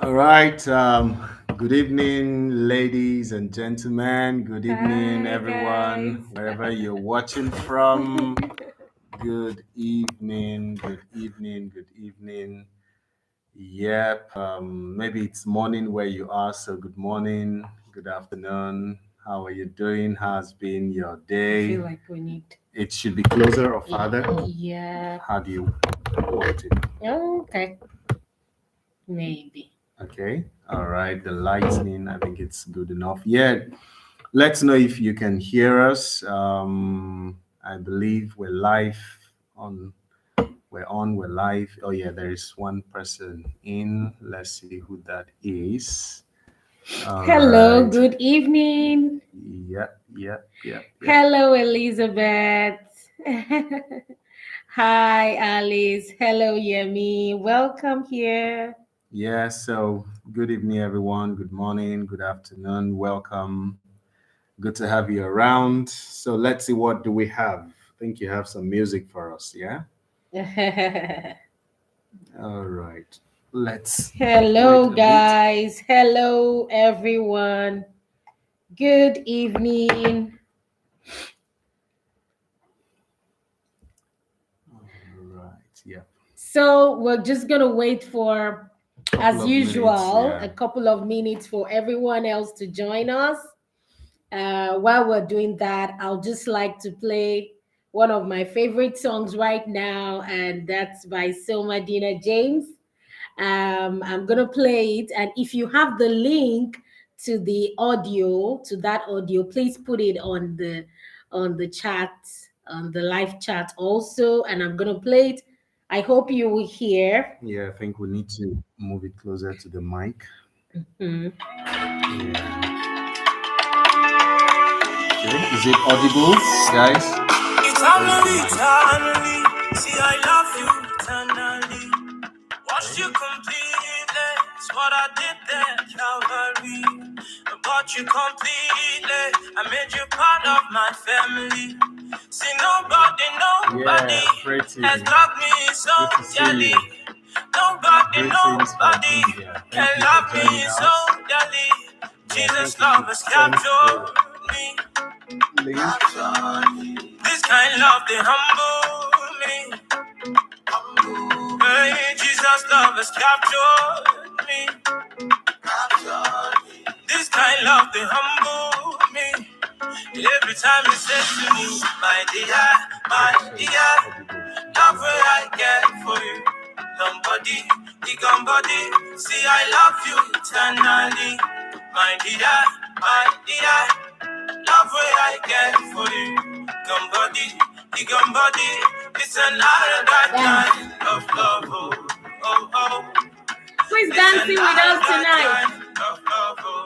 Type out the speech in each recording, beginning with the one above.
All right. Good evening, ladies and gentlemen. Good evening, Hi everyone, guys. wherever you're watching from. Good evening. Good evening. Good evening. Yep. Maybe it's morning where you are. So good morning. Good afternoon. How are you doing? How's been your I feel day? like we need. It should be closer or farther. Yeah. How do you want it? Okay. Maybe. Okay. All right. The lightning, I think it's good enough. Yeah. Let's know if you can hear us. I believe we're live on. We're live. Oh yeah, there is one person in. Let's see who that is. All Hello. right. Good evening. Yep. Yep. Yep. Yep. Hello, Elizabeth. Hi, Alice. Hello, Yemi. Welcome here. Yeah. So good evening, everyone. Good morning. Good afternoon. Welcome. Good to have you around. So let's see, what do we have? I think you have some music for us. Yeah. All right. Let's wait Hello, a bit. guys. Hello, everyone. Good evening. All right. Yeah. So we're just gonna wait for, Couple as of minutes. usual, Yeah. a couple of minutes for everyone else to join us. While we're doing that, I'll just like to play one of my favorite songs right now, and that's by Selma Dina James. I'm gonna play it, and if you have the link to the audio, to that audio, please put it on the chat, on the live chat also, and I'm gonna play it. I hope you will hear. Yeah. I think we need to move it closer to the mic. Hmm. Yeah. Okay. Is it audible, guys? Eternally, eternally, see I love you eternally. Watched you completely, it's what I did there, Calvary. I bought you completely, I made you part of my family. See nobody Yeah. Pretty. has loved me so Good to see dearly. you. Greetings from Nobody India. can Thank you for love joining me so us. dearly. Yeah. I Jesus' think if love you has send captured the me. link. This kind love, they humble me. Hey, Jesus' love has captured me. This kind love, they humble me. Every time you say to me, my dear, love where I get for you. Somebody, the body, see I love you eternally. My dear, love where I get for you. The body, it's another kind of love. Oh, oh, oh. Who's dancing with us tonight? Of love, oh,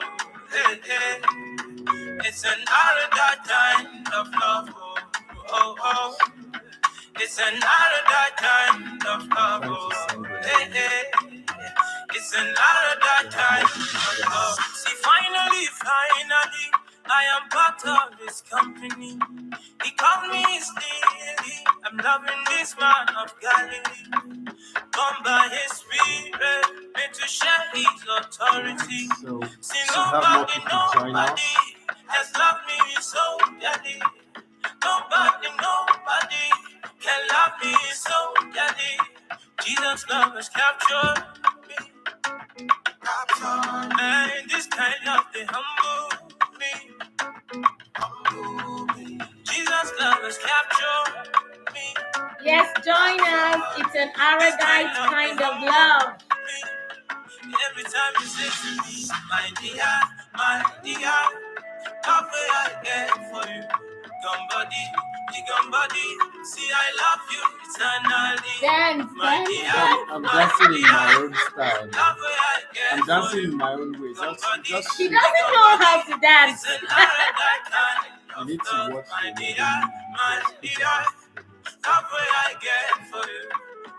hey, hey. It's another kind of love. Oh, oh, oh. It's another kind of love. Oh, hey, hey. It's another kind of love. See, finally, I am part of his company. He called me his lily. I'm loving this man of Galilee. Come by his spirit, made to share his authority. See, nobody has loved me so dearly. Nobody can love me so dearly. Jesus' love has captured me. And this kind of they humble me. Jesus' love has captured me. Yes, join us. It's an Aradite kind of love. Every time you say to me, my dear, love where I get for you. Body, see I love you eternally. Dance, my dear, I'm dancing in my own style. love where I get I'm dancing for in you. my own way. Just She doesn't know how to dance. you need to watch My the dear, movie. my dear, love where I get for you.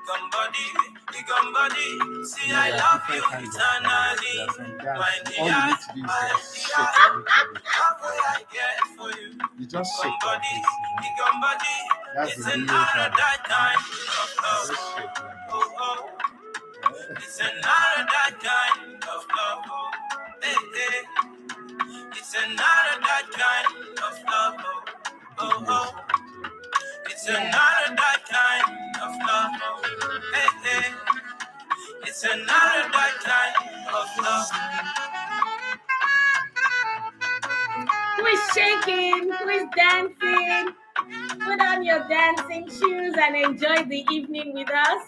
Come body, see I love you eternally. My dear, All you need to do is my just dear, shake a little bit. love where I get for you. You just shake Come like body, this. come body, That's it's the real another dance. kind of love. Just shake like Oh, oh. this. It's another kind of Oh, oh. It's another that kind of love. Hey, hey. It's another that kind of love. Who is shaking? Who is dancing? Put on your dancing shoes and enjoy the evening with us.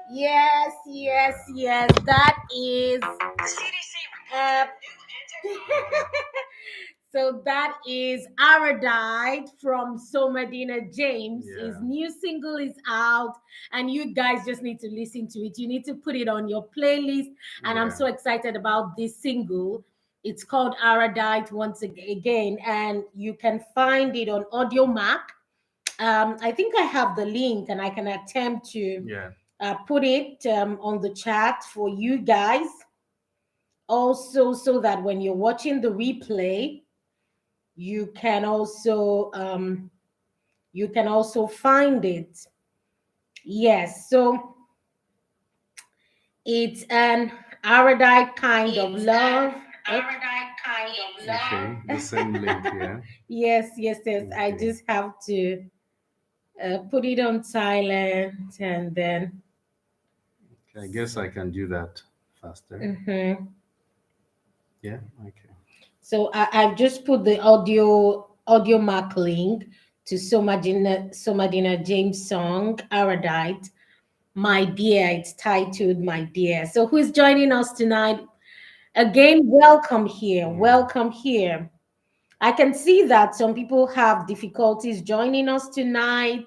Yes, yes, yes. That is. Uh, so that is Aradite from Somadina James. Yeah. His new single is out, and you guys just need to listen to it. You need to put it on your playlist, and I'm Yeah. so excited about this single. It's called Aradite once again, and you can find it on Audio Mac. I think I have the link, and I can attempt to Yeah. put it on the chat for you guys. Also, so that when you're watching the replay, you can also find it. Yes, so it's an erudite kind of love. Okay. The same link. Yeah. Yes, yes, yes. I Okay. just have to put it on silent and then. Okay, I guess I can do that faster. Mhm. Yeah. Okay. So I've just put the audio mark link to Somadina James' song Erudite. My dear, it's titled My Dear. So who's joining us tonight? Again, welcome here. Mm. Welcome here. I can see that some people have difficulties joining us tonight.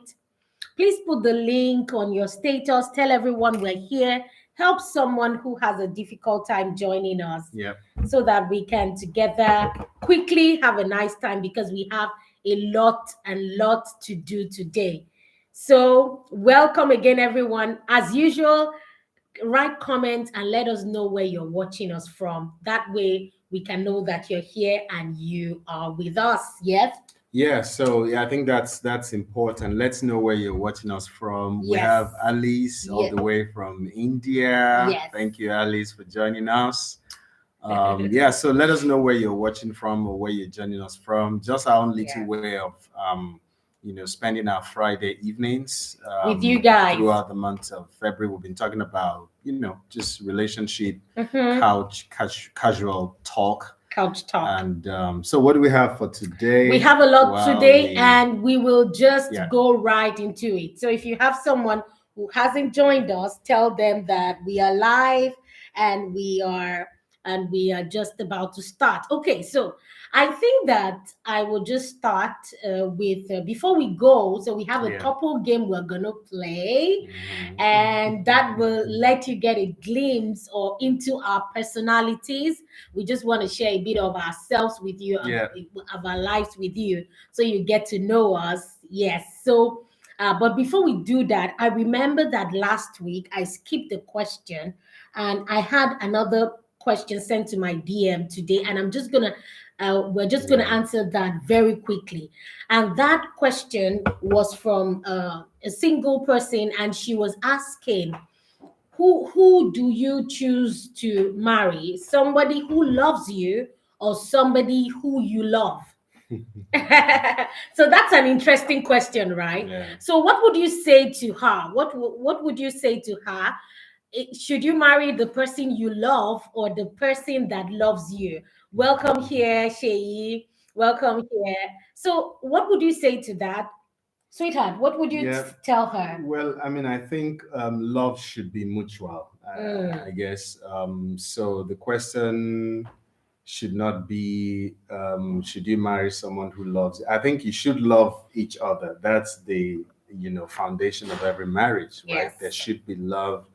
Please put the link on your status. Tell everyone we're here. Help someone who has a difficult time joining us Yeah. so that we can together quickly have a nice time because we have a lot and lot to do today. So, welcome again, everyone. As usual, write comments and let us know where you're watching us from. That way, we can know that you're here and you are with us. Yes? Yeah, so yeah, I think that's important. Let's know where you're watching us from. We Yes. have Alice all Yes. the way from India. Yes. Thank you, Alice, for joining us. Yeah, so let us know where you're watching from or where you're joining us from. Just our own little Yeah. way of spending our Friday evenings With you guys. throughout the month of February. We've been talking about just relationship, Mhm. casual talk. Couch talk. And so, what do we have for today? We have a lot While today, we- and we will just Yeah. go right into it. So, if you have someone who hasn't joined us, tell them that we are live and we are just about to start. Okay, so I think that I will just start with before we go. So we have a Yeah. couple game we're gonna play, Mhm. and that will let you get a glimpse or into our personalities. We just want to share a bit of ourselves with you, Yeah. of our lives with you, so you get to know us. Yes. So, but before we do that, I remember that last week I skipped a question, and I had another question sent to my DM today, and we're just gonna Yeah. answer that very quickly. And that question was from a single person, and she was asking, who do you choose to marry? Somebody who loves you or somebody who you love? So that's an interesting question, right? Yeah. So what would you say to her? What would you say to her? Should you marry the person you love or the person that loves you? Welcome here, Sheyi. Welcome here. So what would you say to that? Sweetheart, what would you Yeah. tell her? Well, I mean, I think love should be mutual, Mm. I guess. So the question should not be, should you marry someone who loves you? I think you should love each other. That's the, foundation of every marriage, right? Yes. There should be love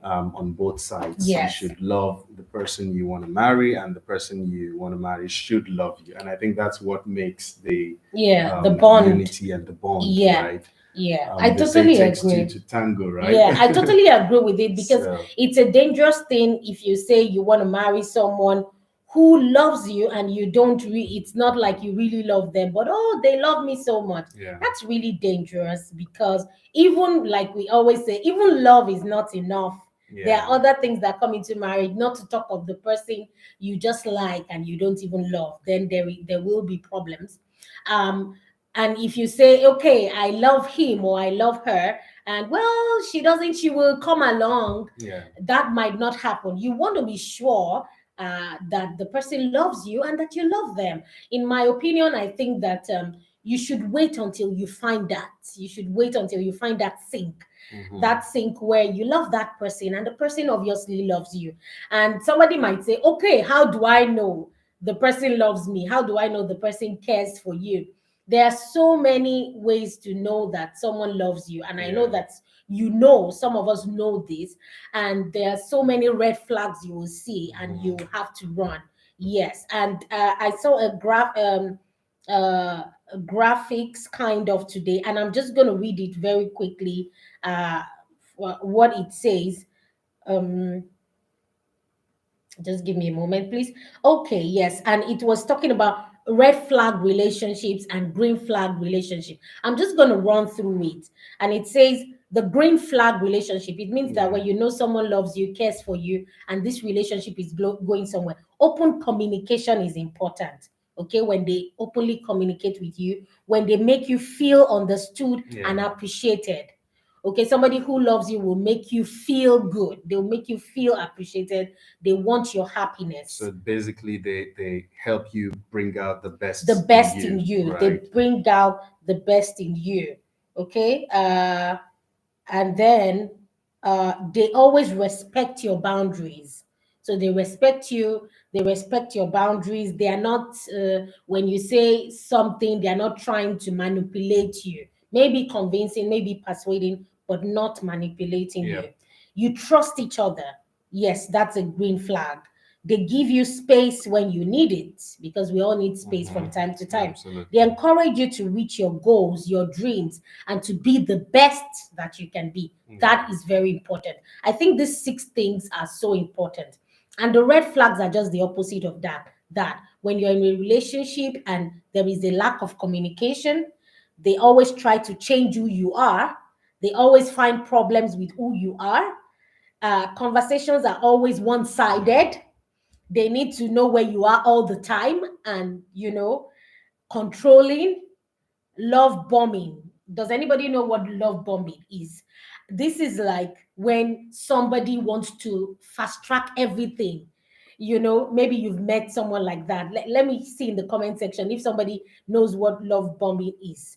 on both sides. Yes. You should love the person you want to marry, and the person you want to marry should love you. And I think that's what makes the The bond. unity and the bond, Yeah. right? Yeah, I They say totally it takes agree. two to tango, right? Yeah, I totally agree with it because So, it's a dangerous thing if you say you want to marry someone who loves you and you don't it's not like you really love them, but oh, they love me so much. yeah. That's really dangerous because even like we always say, even love is not enough There Yeah. are other things that come into marriage, not to talk of the person you just like and you don't even love. Then there will be problems. Um, and if you say, okay, I love him or I love her, and well, she doesn't, she will come along, Yeah. that might not happen. You want to be sure that the person loves you and that you love them. In my opinion, I think that you should wait until you find that. You should wait until you find that sync, that sync where you love that person and the person obviously loves you. And somebody might say, okay, how do I know the person loves me? How do I know the person cares for you? There are so many ways to know that someone loves you. And I know Yeah. that you know, some of us know this, and there are so many red flags you will see and you have to run. Yes. And I saw a uh, graphics kind of today, and I'm just going to read it very quickly. Uh, what it says. Um, just give me a moment, please. Okay, yes. And it was talking about red flag relationships and green flag relationship. I'm just going to run through it. And it says the green flag relationship, it means that when you know someone loves you, cares for you, and this relationship is going somewhere, open communication is important. Okay, when they openly communicate with you, when they make you feel understood and appreciated. Okay, somebody who loves you will make you feel good. They'll make you feel appreciated. They want your happiness. So basically, they help you bring out the The best in best in you, you. They right? bring out the best in you. Okay. And then they always respect your boundaries. So they respect you, they respect your boundaries. They are not, when you say something, they are not trying to manipulate you. Maybe convincing, maybe persuading, but not manipulating Yeah. you. You trust each other. Yes, that's a green flag. They give you space when you need it, because we all need space from time to time. They Absolutely. encourage you to reach your goals, your dreams, and to be the best that you can be. That is very important. I think these 6 things are so important. And the red flags are just the opposite of that. That when you're in a relationship and there is a lack of communication, they always try to change who you are. They always find problems with who you are. Conversations are always one-sided. They need to know where you are all the time, and controlling. Love bombing. Does anybody know what love bombing is? This is like when somebody wants to fast track everything. Maybe you've met someone like that. Let me see in the comment section if somebody knows what love bombing is,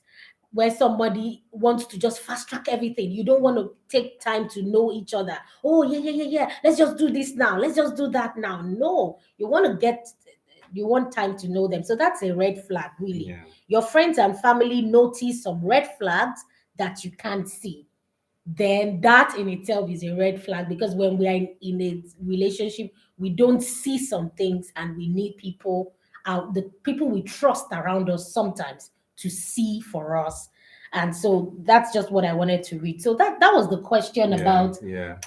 where somebody wants to just fast track everything. You don't want to take time to know each other. Oh, yeah, yeah, yeah, yeah. Let's just do this now. Let's just do that now. No, you want time to know them. So that's a red flag, really. Yeah. Your friends and family notice some red flags that you can't see. Then that in itself is a red flag, because when we are in a relationship, we don't see some things, and we need people out, the people we trust around us sometimes, to see for us. And so that's just what I wanted to read. So that was the question about Yeah.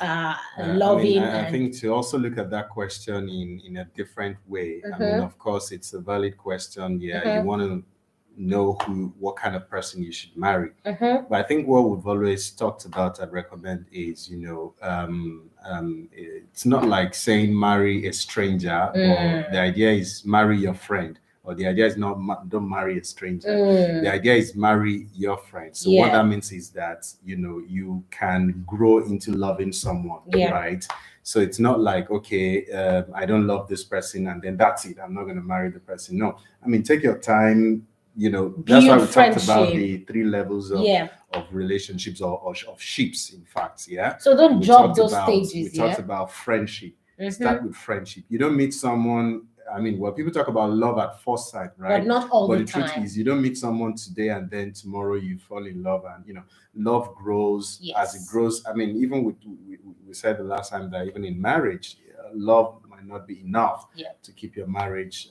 loving I and think to also look at that question in a different way. I mean, of course, it's a valid question. Yeah, you want to know what kind of person you should marry. But I think what we've always talked about and recommend is, it's not like saying marry a stranger, or the idea is marry your friend, or the idea is not don't marry a stranger. The idea is marry your friend. So what that means is that you can grow into loving someone, right? So it's not like, okay, I don't love this person and then that's it, I'm not going to marry the person. No, I mean, take your time. That's why we talked about the 3 levels of relationships, or of ships, in fact. Yeah. So don't we jump talked those about stages. we talked about friendship. Start with friendship. You don't meet someone. I mean, well, people talk about love at first sight, right? But not all But the the truth time. is, you don't meet someone today and then tomorrow you fall in love, and love grows as it grows. I mean, even we said the last time that even in marriage, love might not be enough to keep your marriage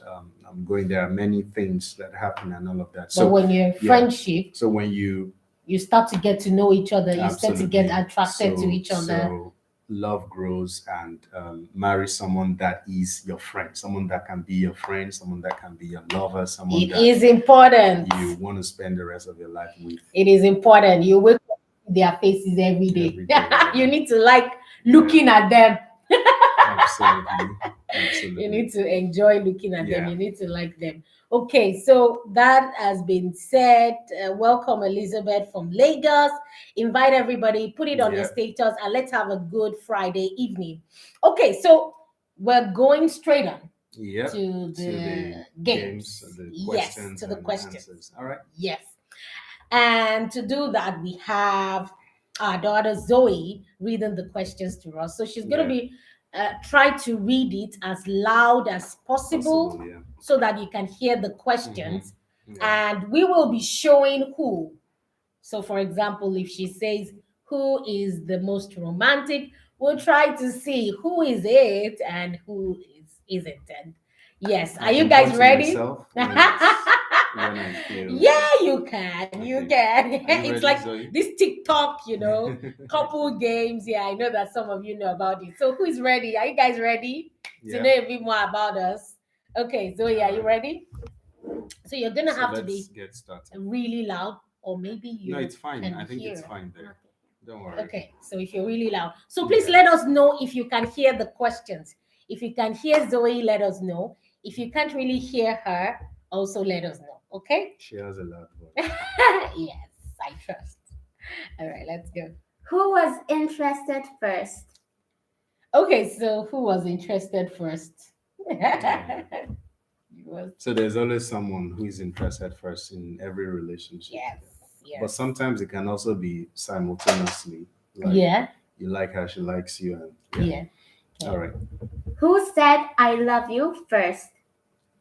going. There are many things that happen and all of that. So but when you're in friendship, so when you start to get to know each other, you start to get attracted to each other. So love grows, and marry someone that is your friend, someone that can be your friend, someone that can be your lover, someone that is important. you want to spend the rest of your life with. It is important. You wake up with their faces every day. Every day, You need to like looking at them. Absolutely. You Absolutely. need to enjoy looking at them. Yeah. You need to like them. Okay, so that has been said. Welcome, Elizabeth from Lagos. Invite everybody, put it on your Yeah. status, and let's have a good Friday evening. Okay, so we're going straight on Yep. to To the the games. the Yes, questions to the and questions. answers. All right. Yes. And to do that, we have our daughter Zoe reading the questions to us. So she's going to Yeah. be try to read it as loud as possible Possible. Yeah. so that you can hear the Mm-hmm. questions. Yeah. And we will be showing who. So, for example, if she says, "Who is the most romantic?" we'll try to see who is it and who isn't. And yes, I are you can guys point to ready? myself when I feel. Yeah, you can. You Okay. can. Are you It's ready, like Zoe? this TikTok, couple games. Yeah, I know that some of you know about it. So who is ready? Are you guys ready to know Yeah. a bit more about us? Okay, Zoe, are you Alright. ready? So you're gonna So have to let's be get started. really loud, or maybe No, you it's fine. can I think it's hear. fine there. Don't worry. Okay, so if you're really loud, so please Yeah. let us know if you can hear the questions. If you can hear Zoe, let us know. If you can't really hear her, also let us know. Okay? She has a loud voice. Yes, I trust. All right, let's go. Who was interested first? Okay, so who was interested first? Yeah. You was- So there's always someone who is interested first in every relationship. yes, But yes. sometimes it can also be simultaneously. Like Yeah, you like her, she likes you, and yeah. All right. Who said I love you first?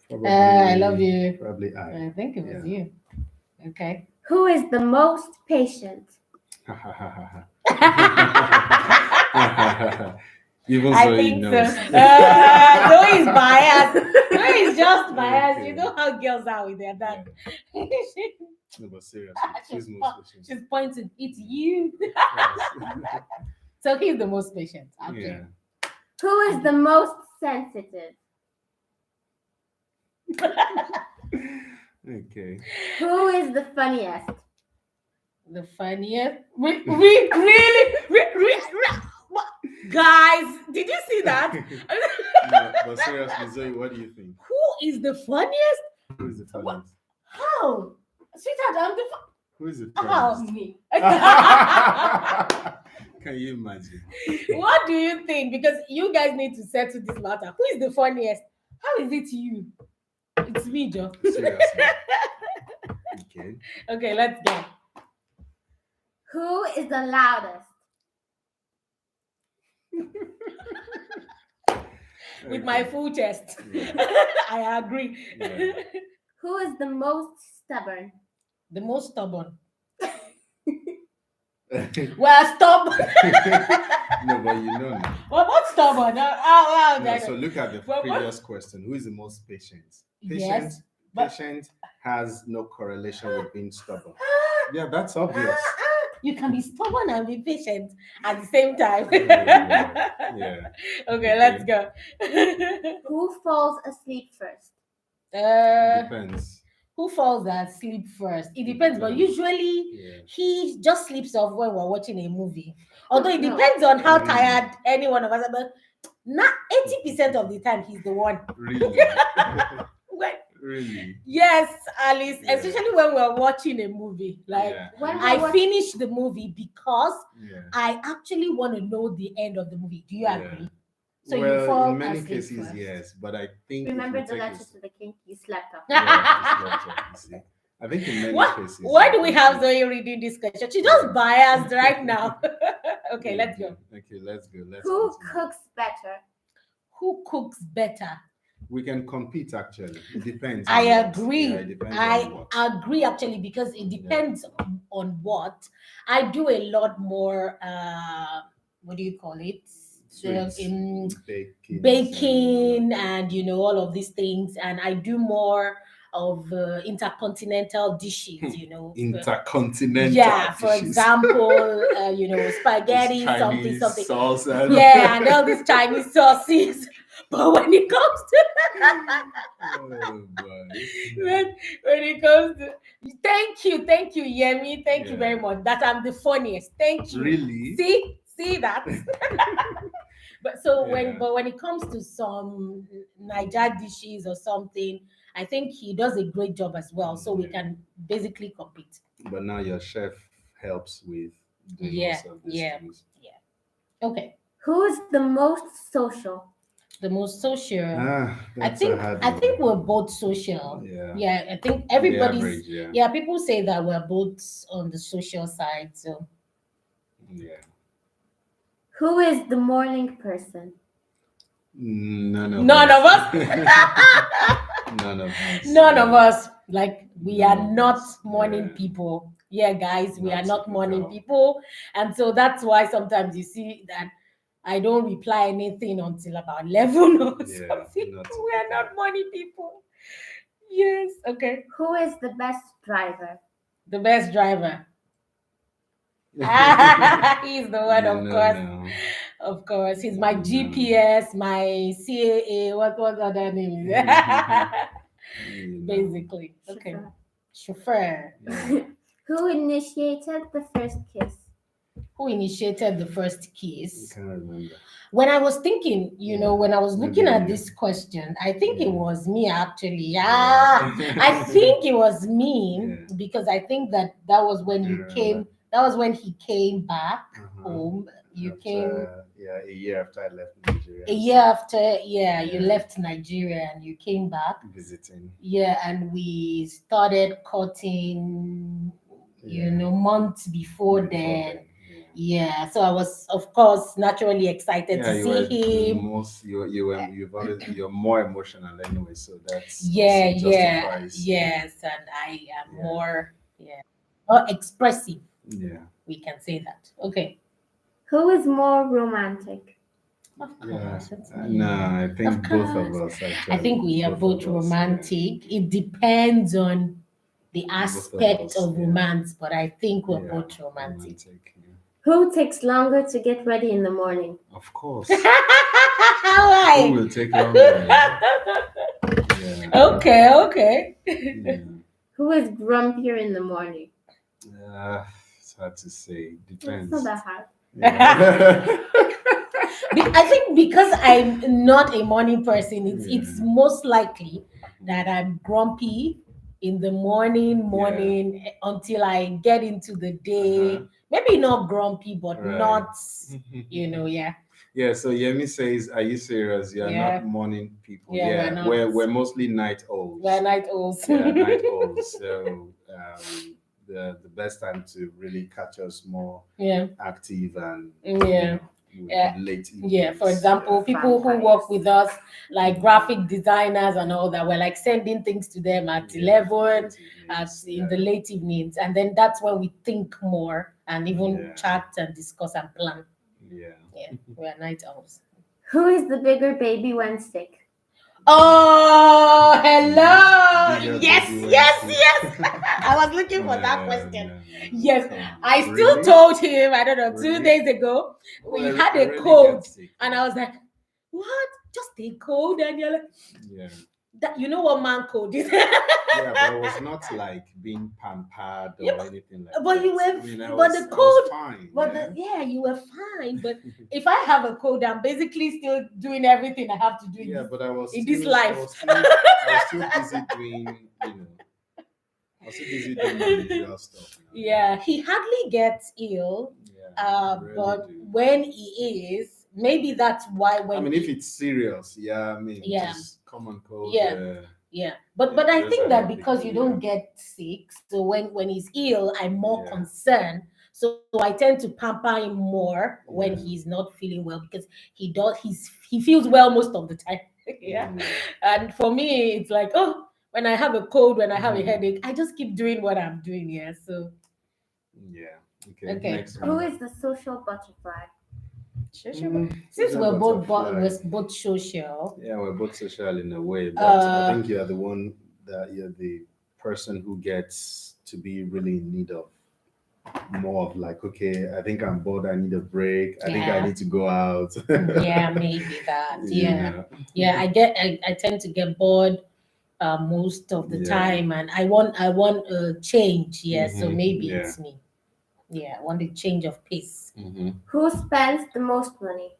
Probably. I love you. Probably I. I think it was you. Okay. Who is the most patient? Even I Zoe think so. knows. Zoe is biased. Zoe is just biased. Okay. You know how girls are with their dad. No, but seriously, she's most patient. She's pointing. It's you. Yes. So he's the most patient. Okay. Yeah. Who is the most sensitive? Okay. Who is the funniest? The funniest. We really, what? Guys, did you see that? No, but seriously, Zoe, what do you think? Who is the funniest? Who is the funniest? How? Sweetheart, I'm the Who is the How funniest? me? Can you imagine? What do you think? Because you guys need to settle this matter. Who is the funniest? How is it you? It's me, Joe. Seriously. Okay. Okay, let's go. Who is the loudest? With my full chest. Yeah. I agree. Yeah. Who is the most stubborn? The most stubborn. Well, stubborn. No, but you know now. Well, what's stubborn? No, so look at the previous question. Who is the most patient? Patient, Yes, but- patient has no correlation with being stubborn. Yeah, that's obvious. You can be stubborn and be patient at the same time. Yeah. Okay, let's go. Who falls asleep first? Depends. Who falls asleep first? It depends, but Depends. usually Yeah. he just sleeps off when we're watching a movie. Although it No. depends on how Really? tired any one of us are, but not 80% of the time he's the one. Really? When, Really? yes, Alice, Yeah. especially when we're watching a movie. Like Yeah. When I finish the movie because Yeah. I actually want to know the end of the movie. Do you Yeah. agree? So you Well, fall in many asleep cases, first. yes, but I think Remember if the we take letter it- to the king? You slept off. Yeah, it's laptop, you see. I think in many cases. Why do we have Zoe reading this question? She's just biased right now. Okay, let's go. Okay, let's go. Let's Who continue. cooks better? Who cooks better? We can compete actually. It depends. I on what. agree. Yeah, it depends on I what. agree actually because it depends on what. I do a lot more what do you call it? Sweets, In baking, baking and all of these things, and I do more of intercontinental dishes, intercontinental. Yeah, for dishes. example, spaghetti, This something, Chinese something. salsa. Yeah, and all these Chinese sauces. But when it comes to Oh, boy. when it comes to thank you, Yemi. Thank you Yeah. very much. That I'm the funniest. Thank you. Really? See, see that. But so Yeah. when it comes to some Niger dishes or something, I think he does a great job as well. So we Yeah. can basically compete. But now your chef helps with doing Yeah, most of these yeah, things. yeah. Okay. Who's the most social? The most social. That's a hard I think we're one. both social. Yeah. Yeah, I think The everybody's average, yeah. yeah, people say that we're both on the social side. So Yeah. Who is the morning person? None of none of us. us. None of us. None of Yeah. us. Like we are None of not us. morning Yeah. people. Yeah, guys, we are Not not morning typical. people. And so that's why sometimes you see that I don't reply anything until about 11 or Yeah. something. Not We are typical. not morning people. Yes. Okay. Who is the best driver? The best driver. He's the one, You of know course. now. Of course. He's my You know. GPS, my CAA, what other name is You know. basically. Okay. Chauffeur. Chauffeur. Yeah. Who initiated the first kiss? Who initiated the first I kiss? can't remember. When I was thinking, Yeah. when I was looking Maybe at you. this question, I think it Yeah. was me actually. Yeah. Yeah, I think it was me Yeah. because I think that was when I you remember. came. That was when he came back Uh-huh. home. You came Yeah, a year after I left Nigeria. a and year stuff. after. Yeah, you Yeah. left Nigeria and you came back. Visiting. Yeah, and we started cutting. Yeah. Months before Before then. then. Yeah, so I was, of course, naturally excited Yeah, to you see were the him. most you're more emotional anyway, so that's Yeah, also justifies. yes, and I am Yeah. more expressive. Yeah. We can say that. Okay. Who is more romantic? Of Yeah. course, it's No, me. I Of think both of course. us actually. I think we are both Both of us, yeah. romantic. It depends on the Both of aspect us, of yeah. romance, but I think we're Yeah. both romantic. Yeah. Who takes longer to get ready in the morning? Of course. Who Why? will take longer? Yeah. Okay. Yeah. Who is grumpier in the morning? It's hard to say. It's Depends. not that hard. Yeah. I think because I'm not a morning person, it's Yeah. most likely that I'm grumpy in the morning until I get into the day. Uh-huh. Maybe not grumpy, but Right. not, yeah. Yeah, so Yemi says, "Are you serious? You are Yeah. not morning people." Yeah, we're Yeah, not. we're mostly night owls. We're night owls. Yeah, night owls. So the best time to really catch us more Yeah. active and Yeah. would Yeah. be late Yeah, for evenings. example, Yeah. people who work with us, like graphic designers and all that, we're like sending things to them at 11, late at evenings, in the late evenings, and then that's when we think more and even Yeah. chat and discuss and plan. Yeah. Yeah, we're night owls. Who is the bigger baby when sick? Oh, hello. Bigger Yes, baby yes, Wednesday. yes. I was looking for that No, question. no, no. Yes, Come on. I still Really? told him, I don't know, 2 Really? days ago, Well, we had I a really cold, get sick, and I was like, what? Just a cold? And you're like, Yeah. that, you know what man cold is? Yeah, but it was not like being pampered or Yeah, anything like but that. you were, I mean, but the I was cold, fine. but Yeah. you were fine. But if I have a cold, I'm basically still doing everything I have to do Yeah, but I was in still, this life. I was still busy doing, I was still busy doing my usual stuff. Yeah, he hardly gets ill, Yeah, I really but do. when he is, maybe that's why I when mean, if it's serious, yeah, I mean, Yeah. just common cold. Yeah. yeah, but Yeah, I those think are that not big because you deal, don't get sick, so when he's ill, I'm more Yeah. concerned. So I tend to pamper him more when Yeah. he's not feeling well because he feels well most of the time. Yeah. Mm. And for me, it's like, oh, when I have a cold, when I have a Mhm. headache, I just keep doing what I'm doing. Yeah. So Yeah. Okay. Okay. Next Who one. is the social butterfly? Since Social butterfly. we're both social, Yeah, we're both social in a way, but I uh, think you're the one that you're the person who gets to be really in need of more of like, okay, I think I'm bored, I need a break, I think I Yeah. need to go out. yeah, maybe that. You Yeah. know? Yeah, I tend to get bored most of the Yeah. time, and I want a change. Yeah, so Mhm, maybe yeah. it's me. Yeah, I want a change of pace. Who spends the most money?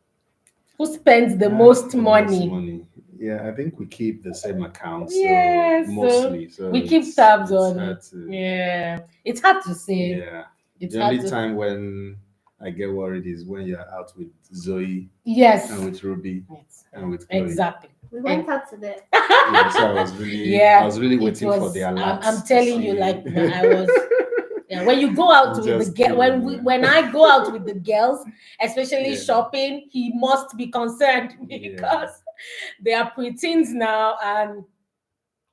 Who spends the Ah, most the most money? money. Yeah, I think we keep the same accounts. Yeah, So mostly. So we keep tabs it's on. hard to. Yeah, it's hard to say. Yeah. It's The hard only to. time when I get worried is when you're out with Zoe Yes. and with Ruby Yes. and with Chloe. Exactly. We went out today. Yeah, so I was really, Yeah, I was really it waiting for was. the alerts. I'm to telling you, see- like I was. Yeah, when you go out with the Just girl, when kidding, we, yeah. when I go out with the girls, especially Yeah. shopping, he must be concerned Yeah. because they are preteens now, and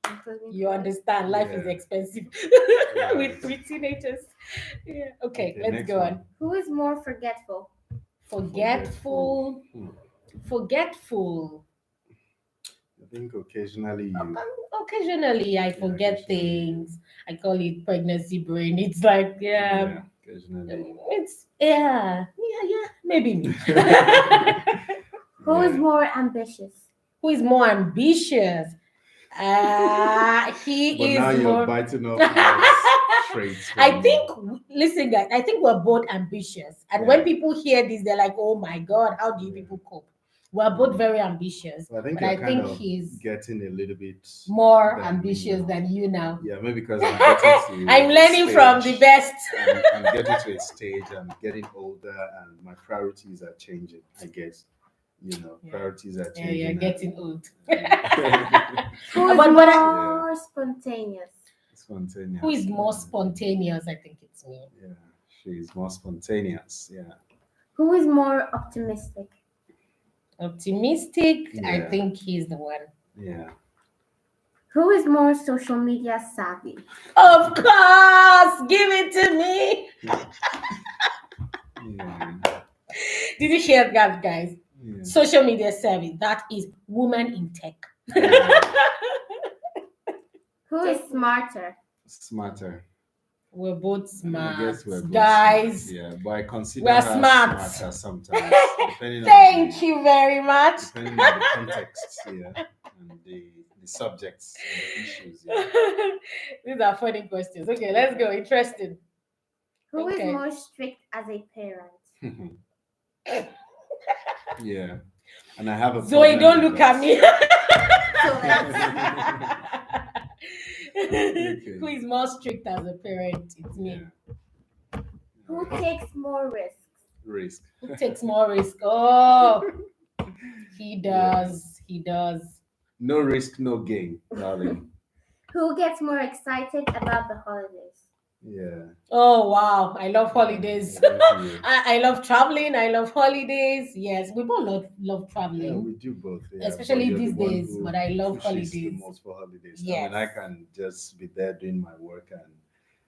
Including you Chloe. understand life is Yeah. expensive Right. with teenagers. Yeah. Okay, let's next go one. on. Who is more forgetful? Forgetful. Forgetful. I think occasionally you. Occasionally I forget occasionally. things. I call it pregnancy brain. It's like Occasionally. it's maybe me. Who is Yeah. more ambitious? Who is more ambitious? He But now is you're more. biting off those traits. I from- think, listen, guys, I think we're both ambitious. And when Yeah. people hear this, they're like, oh my God, how do you people cope? We're both very ambitious. So I think But you're I kind think of he's getting a little bit more than me ambitious now. than you now. Yeah, maybe because I'm getting to I'm a learning from the stage- best. I'm getting to a stage. I'm getting older, and my priorities are changing. I guess Yeah. priorities are Yeah, changing. you're and- getting old. Who is But more spontaneous? Spontaneous. Who is more spontaneous? I think it's me. Yeah, she's more spontaneous. Yeah. Who is more optimistic? Optimistic, I Yeah. think he's the one. Yeah. Who is more social media savvy? Of course, give it to me. Yeah. Did you hear that, guys? Yeah. Social media savvy. That is woman in tech. Who is smarter? Smarter. We're both I smart, guess we're both guys. smart. Yeah, but I consider We're her smart. smarter sometimes, depending Thank on the, you very much. depending on the context, yeah, and the subjects and the issues. Yeah. These are funny questions. Okay, let's go. Interesting. Who is Okay. more strict as a parent? Yeah, and I have a Zoe, problem don't with look that. at me. Okay. Who is more strict as a parent? It's me. Yeah. Who takes more risks? Risk. Who takes more risk? Oh, he does. He does. No risk, no gain, darling. Who gets more excited about the holidays? Yeah. Oh wow, I love holidays. Yeah. I love traveling. I love holidays. Yes, we both love Yeah, traveling. we do both. Yeah, Especially but you're the these one days, who but I love pushes the holidays. most for holidays. Yes. I mean, I can just be there doing my work, and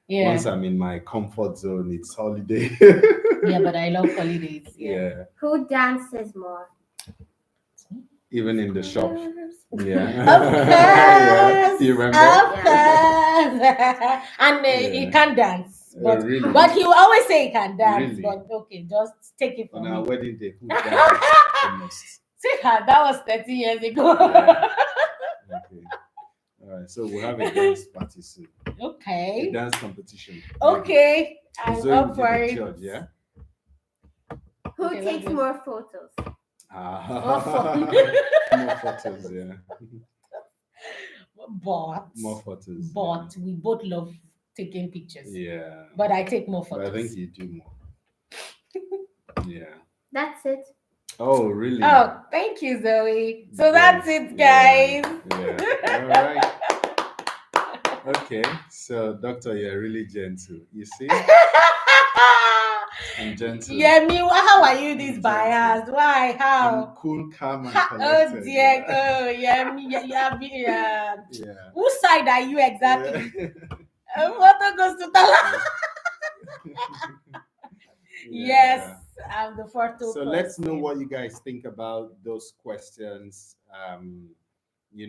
Yeah, once I'm in my comfort zone, it's holiday. yeah, but I love holidays. Yeah. Yeah, Who dances more? even in the shop. Yeah. Of Yeah. course, Do you remember? of course. And he Yeah. can dance, but Really? but he will always say he can dance. Really? But okay, just take it On from our me. wedding day, who danced the most? See, that was 30 years ago. Yeah. Okay. All right. So we'll have a dance party soon. A Okay. dance competition. Okay. I'm Zoe up will for be the it. judge, yeah? Who Okay, let's takes go. more photos? More photos, yeah. But More photos. but we both love taking pictures. Yeah. But I take more But I photos. think you do more. Yeah. That's it. Oh, really? Oh, thank you, Zoe. So Yes. that's it, guys. Yeah. All right. Okay. So, Doctor, you're really gentle. You see? I'm gentle. Yeah, me. How are you this Gentle. biased? Why? I'm How? cool, calm, and Oh collected. dear. Yeah. Oh yeah, me. Yeah. Yeah. Whose side are you exactly? Yeah. What goes to Tala? Yes, I'm the photo. So let's know person. what you guys think about those questions.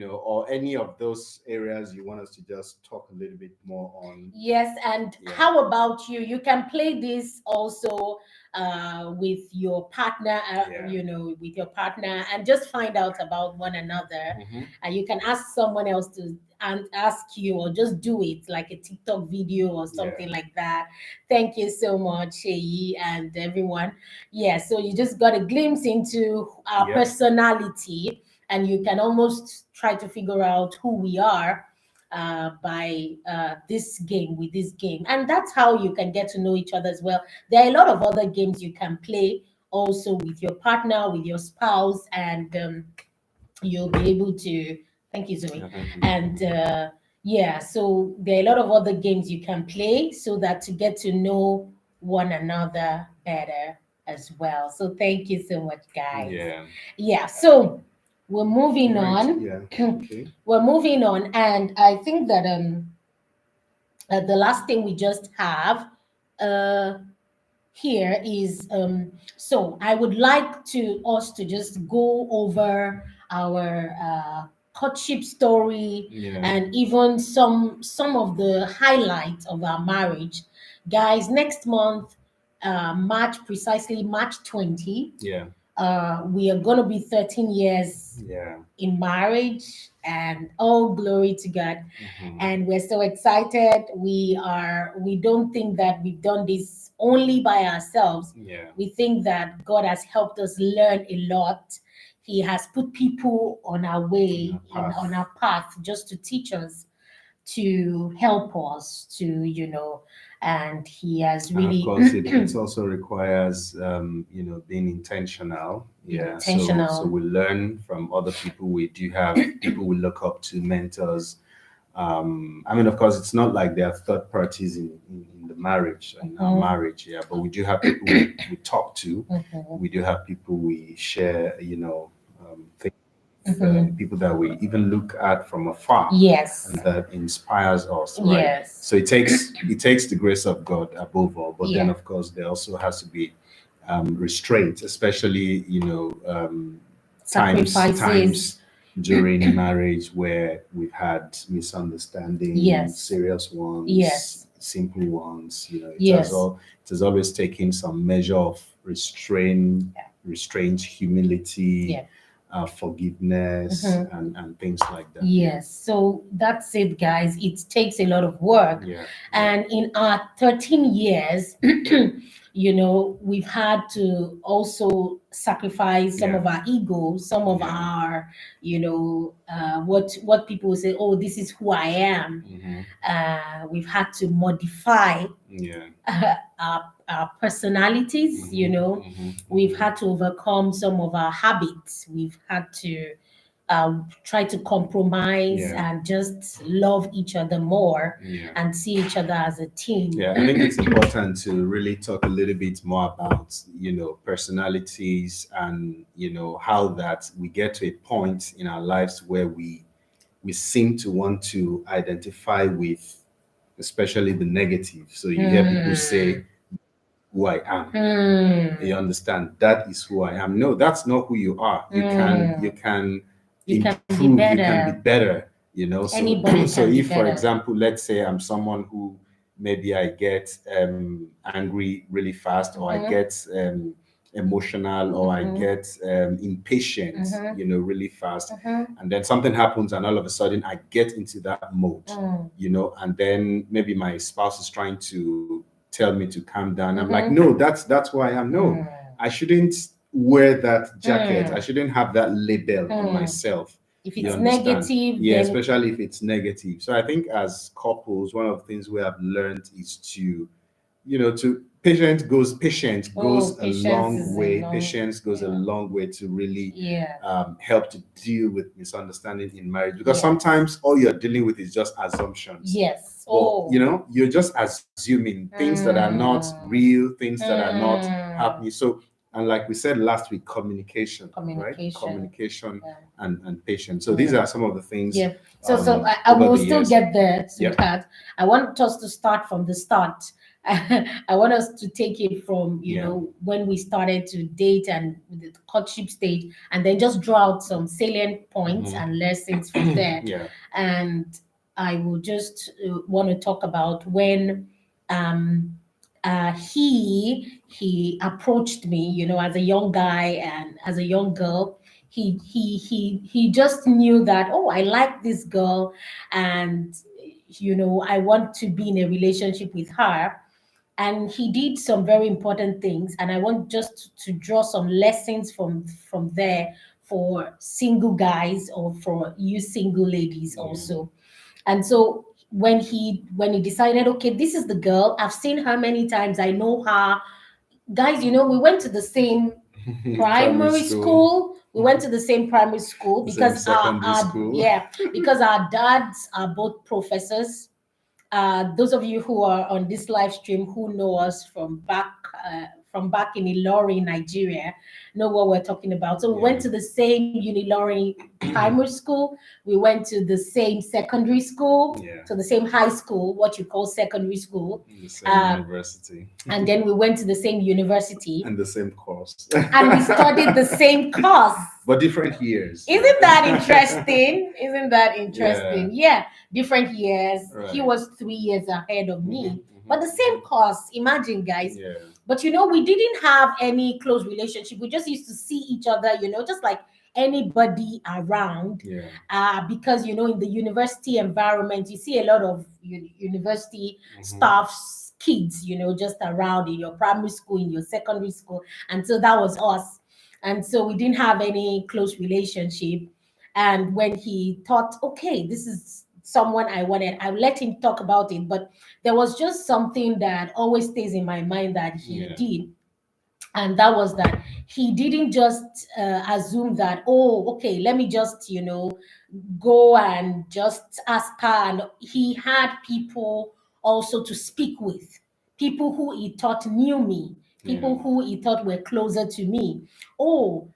or any of those areas you want us to just talk a little bit more on. Yes, and how about you? You can play this also with your partner, with your partner, and just find out about one another. And you can ask someone else to and ask you, or just do it like a TikTok video or something like that. Thank you so much, Sheyi, and everyone. Yeah, so you just got a glimpse into our personality, and you can almost try to figure out who we are by this game with this game, and that's how you can get to know each other as well. There are a lot of other games you can play also with your partner, with your spouse, and you'll be able to. Thank you, Zoe. And so there are a lot of other games you can play so that to get to know one another better as well. So thank you so much, guys. So we're moving on. We're moving on, and I think that the last thing we just have uh here is so I would like to us to just go over our courtship story, and even some of the highlights of our marriage. Guys, next month, March, precisely March 20, we are going to be 13 years in marriage, and all glory to God. And we're so excited. We don't think that we've done this only by ourselves. We think that God has helped us learn a lot. He has put people on our way, on our path, just to teach us, to help us, and He has really. And of course, it also requires, being intentional. Intentional. So we learn from other people. We do have people we look up to, mentors. Of course, it's not like there are third parties in the marriage, in our marriage, but we do have people we talk to. We do have people we share, things. People that we even look at from afar, and that inspires us, right? So it takes the grace of God above all, but then of course there also has to be restraint, especially times during marriage where we've had misunderstandings, serious ones, simple ones. It has always taken some measure of restraint, humility, forgiveness, and things like that. So that's it, guys. It takes a lot of work. And in our 13 years, we've had to also sacrifice some of our egos, some of our, what people will say, oh, this is who I am. We've had to modify our personalities. We've had to overcome some of our habits. We've had to try to compromise and just love each other more and see each other as a team. I think it's important to really talk a little bit more about personalities, and how that we get to a point in our lives where we seem to want to identify with, especially the negative. So you hear people say, who I am. You understand? That is who I am. No, that's not who you are. You can improve, you can be better, So if, for example, let's say I'm someone who maybe I get angry really fast, or I get emotional, or I get impatient, really fast, and then something happens, and all of a sudden I get into that mode, and then maybe my spouse is trying to tell me to calm down. I'm like, no, that's who I am. No, I shouldn't wear that jacket. I shouldn't have that label on myself. If it's negative, especially if it's negative. So I think as couples, one of the things we have learned is to patience goes a long way. Patience goes a long way to really help to deal with misunderstanding in marriage, because sometimes all you're dealing with is just assumptions. You're just assuming things that are not real, things that are not happening. So and like we said last week, communication, right? Communication and patience. So these are some of the things. Yeah. So I over will the still years. get there, Yep. sweetheart. I want us to start from the start. I want us to take it from, you Yeah. know, when we started to date and the courtship stage, and then just draw out some salient points and lessons from there. Yeah. And I will just want to talk about when um he approached me, you know, as a young guy and as a young girl. He just knew that, oh, I like this girl, and you know, I want to be in a relationship with her. And he did some very important things, and I want just to draw some lessons from there for single guys or for you single ladies also. And so when he decided, okay, this is the girl, I've seen her many times, I know her. Guys, you know, we went to the same primary school. We went to the same primary school because secondary school. yeah, because our dads are both professors. Those of you who are on this live stream who know us from back in Ilori, Nigeria, know what we're talking about. So we went to the same Unilori primary school. We went to the same secondary school, to the same high school, what you call secondary school, the same university, and then we went to the same university and the same course, and we studied the same course, but different years. Isn't that interesting? Isn't that interesting? Yeah, different years. Right. He was 3 years ahead of me, but the same course. Imagine, guys. Yeah. But you know, we didn't have any close relationship. We just used to see each other, you know, just like anybody around. Yeah. Because you know, in the university environment, you see a lot of university staffs, kids, you know, just around in your primary school, in your secondary school, and so that was us. And so we didn't have any close relationship. And when he thought, okay, this is someone I wanted, I let him talk about it. But there was just something that always stays in my mind that he did. And that was that he didn't just assume that, oh, okay, let me just, you know, go and just ask her. And he had people also to speak with, people who he thought knew me, people who he thought were closer to me. Oh,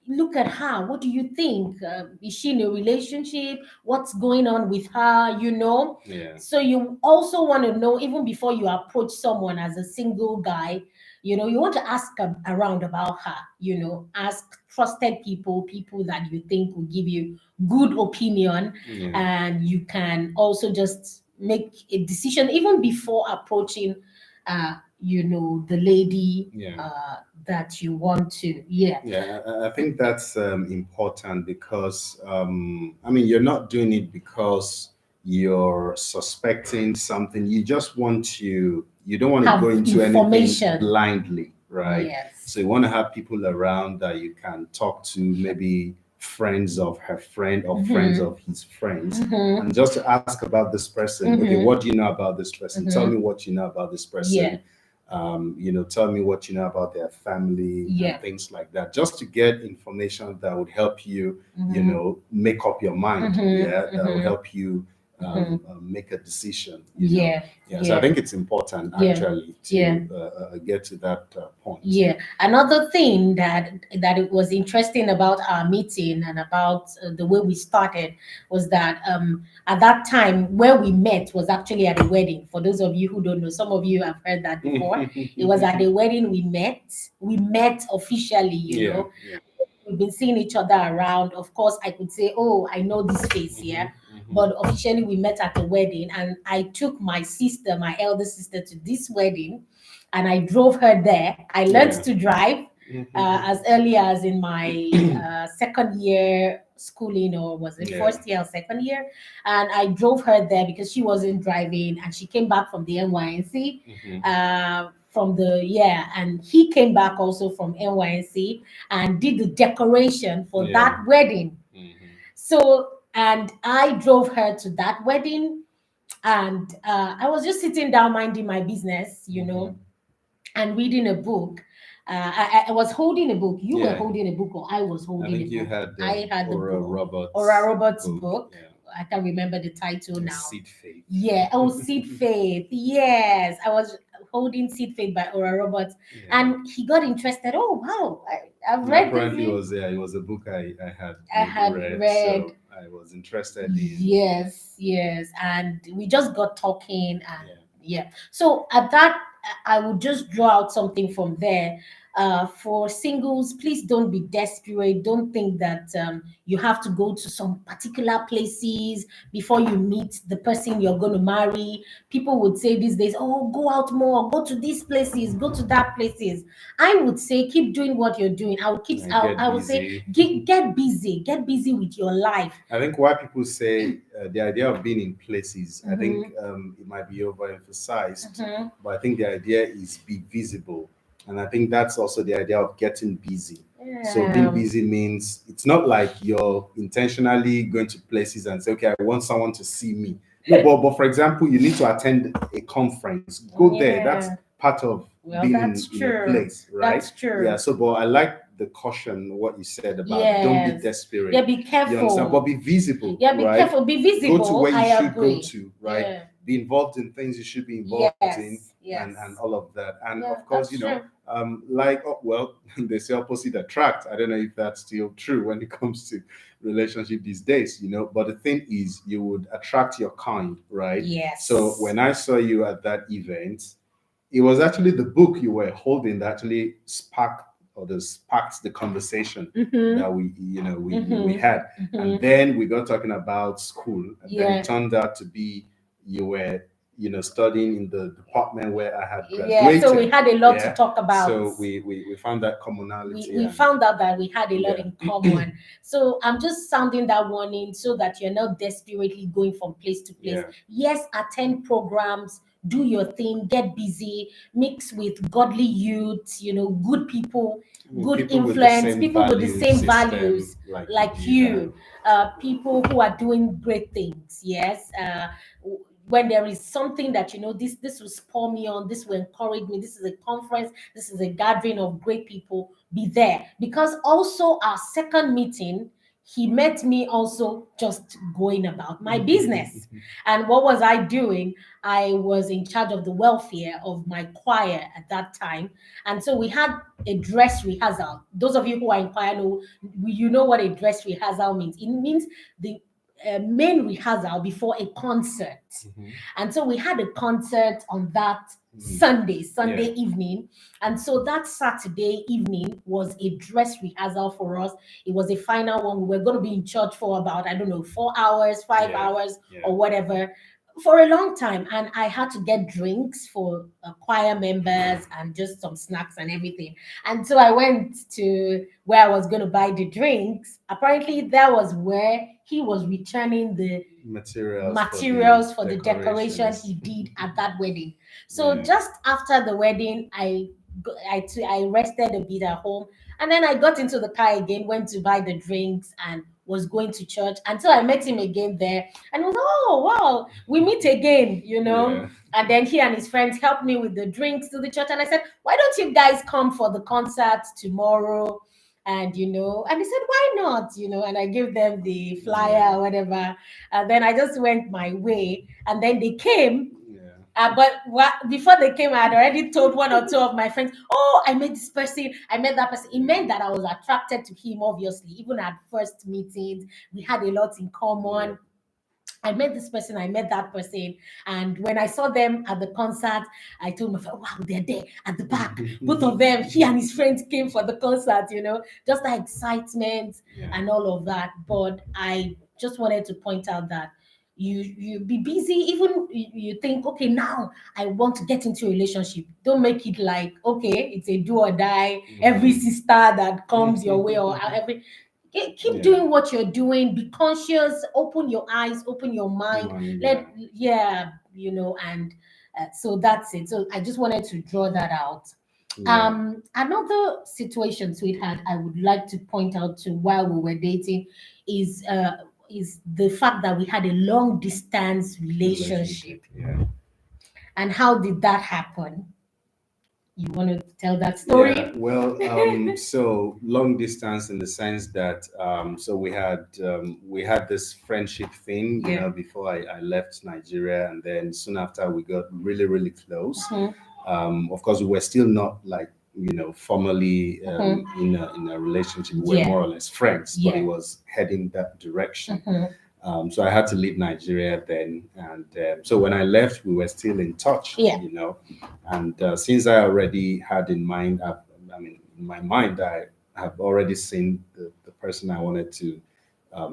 look at her. What do you think? Is she in a relationship? What's going on with her? You know? Yeah. So you also want to know, even before you approach someone as a single guy, you know, you want to ask around about her, you know, ask trusted people, people that you think will give you good opinion, and you can also just make a decision even before approaching you know, the lady that you want to. I think that's important because I mean, you're not doing it because you're suspecting something. You just want to, you don't want to go into anything blindly, right? So you want to have people around that you can talk to, maybe friends of her friend or friends of his friends, and just to ask about this person. Okay, what do you know about this person? Tell me what you know about this person. You know, tell me what you know about their family and things like that, just to get information that would help you, you know, make up your mind. That will help you make a decision. You know? So I think it's important actually to get to that point. Another thing that it was interesting about our meeting and about the way we started was that at that time where we met was actually at a wedding. For those of you who don't know, some of you have heard that before. It was at a wedding we met officially, you know. We've been seeing each other around. Of course, I could say, oh, I know this face here. But officially we met at a wedding, and I took my sister, my elder sister, to this wedding, and I drove her there. I learned to drive as early as in my second year schooling, or was it first year or second year? And I drove her there because she wasn't driving, and she came back from the NYNC. And he came back also from NYNC and did the decoration for that wedding. So, and I drove her to that wedding, and I was just sitting down minding my business, you know, and reading a book. I was holding a book. You were holding a book, or I was holding a book. You had I had the book. Roberts book. I can't remember the title now. Seed Faith. Seed Faith. Yes, I was Holding Seed Faith by Ora Roberts, Yeah. and he got interested. Oh wow, I've Yeah, read apparently this. it was a book I had I maybe had read, read. so I was interested in. Yes, yes. And we just got talking, and Yeah. yeah. So at that, I would just draw out something from there. For singles, please don't be desperate. Don't think that you have to go to some particular places before you meet the person you're going to marry. People would say these days, oh, go out more, go to these places, go to that places. I would say keep doing what you're doing. And get I would say busy. get busy with your life. I think why people say the idea of being in places, I think it might be overemphasized, Mhm. but I think the idea is be visible. And I think that's also the idea of getting busy. So being Yeah. busy means it's not like you're intentionally going to places and say, okay, I want someone to see me. No, but for example, you need to attend a conference. Go there. That's Yeah. part of Well, being that's in a true. place, right? That's true. Yeah. So, but I like the caution, what you said about don't be Yes. desperate. Yeah, be You understand? But careful. be visible, Yeah, be right? careful. Be visible. Go to where you I should go agree. to, right? Yeah. Be involved in things you should be involved in, Yes. Yes. and all of that. And Yeah, of course, that's true. like oh, well, they say opposite attract. I don't know if that's still true when it comes to relationship these days, But the thing is, you would attract your kind, right? Yes. So when I saw you at that event, it was actually the book you were holding that actually sparked the conversation Mhm. that we had. And Mhm. then we got talking about school, and then Yeah. it turned out to be you were studying in the department where I had Yeah. So we graduated. had a lot to Yeah. talk about. So we found that commonality. We And found out that we had a lot yeah. in common. So I'm just sounding that warning so that you're not desperately going from place to place. Yeah. Yes, attend programs, do your thing, get busy, mix with godly youth, good people, good People with the influence, same people with the value same system values like you, people who are doing great things. Yes. When there is something that this will spur me on, this will encourage me, this is a conference, this is a gathering of great people, be there. Because also our second meeting, he met me also just going about my business. And what was I doing? I was in charge of the welfare of my choir at that time. And so we had a dress rehearsal. Those of you who are in choir know, you know what a dress rehearsal means. It means the main rehearsal before a concert. And so we had a concert on that Sunday Yeah. evening. And so that Saturday evening was a dress rehearsal for us. It was a final one. We were going to be in church for about, I don't know, 4 hours, 5 hours, or whatever, for a long time. And I had to get drinks for choir members and just some snacks and everything. And so I went to where I was going to buy the drinks. Apparently, that was where he was returning the materials for the decoration he did at that wedding. So just after the wedding, I rested a bit at home, and then I got into the car again, went to buy the drinks, and was going to church until I met him again there, and was, oh wow, we meet again. Yeah. And then he and his friends helped me with the drinks to the church, and I said, why don't you guys come for the concert tomorrow? And and they said, why not? And I gave them the flyer or whatever, and then I just went my way, and then they came. But before they came, I had already told one or two of my friends, oh, I met this person, I met that person. It meant that I was attracted to him, obviously. Even at first meetings, we had a lot in common. I met this person, I met that person. And when I saw them at the concert, I told my friend, wow, they're there at the back. Both of them, he and his friends came for the concert, just the excitement and all of that. But I just wanted to point out that you be busy, even you think, okay, now I want to get into a relationship. Don't make it like, okay, it's a do or die, every sister that comes your way, or every keep doing what you're doing. Be conscious, open your eyes, open your mind. And so that's it. So I just wanted to draw that out. Another situation, sweetheart, I would like to point out to while we were dating is the fact that we had a long distance relationship. And how did that happen? You want to tell that story? Yeah, well, so long distance in the sense that so we had this friendship thing, before I left Nigeria, and then soon after we got really, really close. Of course, we were still not like, formally in a relationship. We were more or less friends, but it was heading that direction. So I had to leave Nigeria then, and so when I left, we were still in touch. And since I already had in mind, in my mind, I have already seen the person I wanted to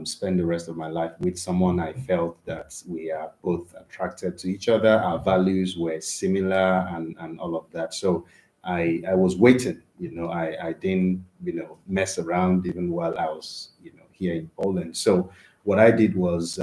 spend the rest of my life with, someone I felt that we are both attracted to each other, our values were similar, and all of that. So I was waiting, I didn't, mess around even while I was, here in Poland. So what I did was,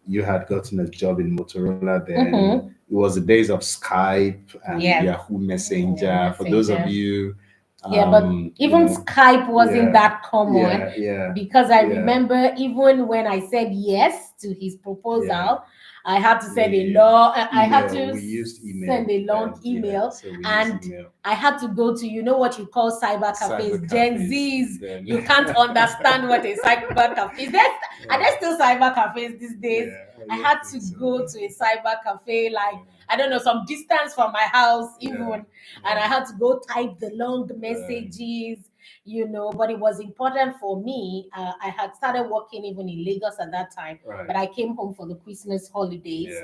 you had gotten a job in Motorola then. It was the days of Skype and Yahoo Messenger. For those of you, but even Skype wasn't that common. Because I remember even when I said yes to his proposal, I had to send a long. I had to send a long email, and I had to go to what you call cyber cafes. Gen Zs, then you can't understand what a cyber cafe is. Are there still cyber cafes these days? I had to go to a cyber cafe, like I don't know, some distance from my house even, and I had to go type the long messages. But it was important for me. I had started working even in Lagos at that time, but I came home for the Christmas holidays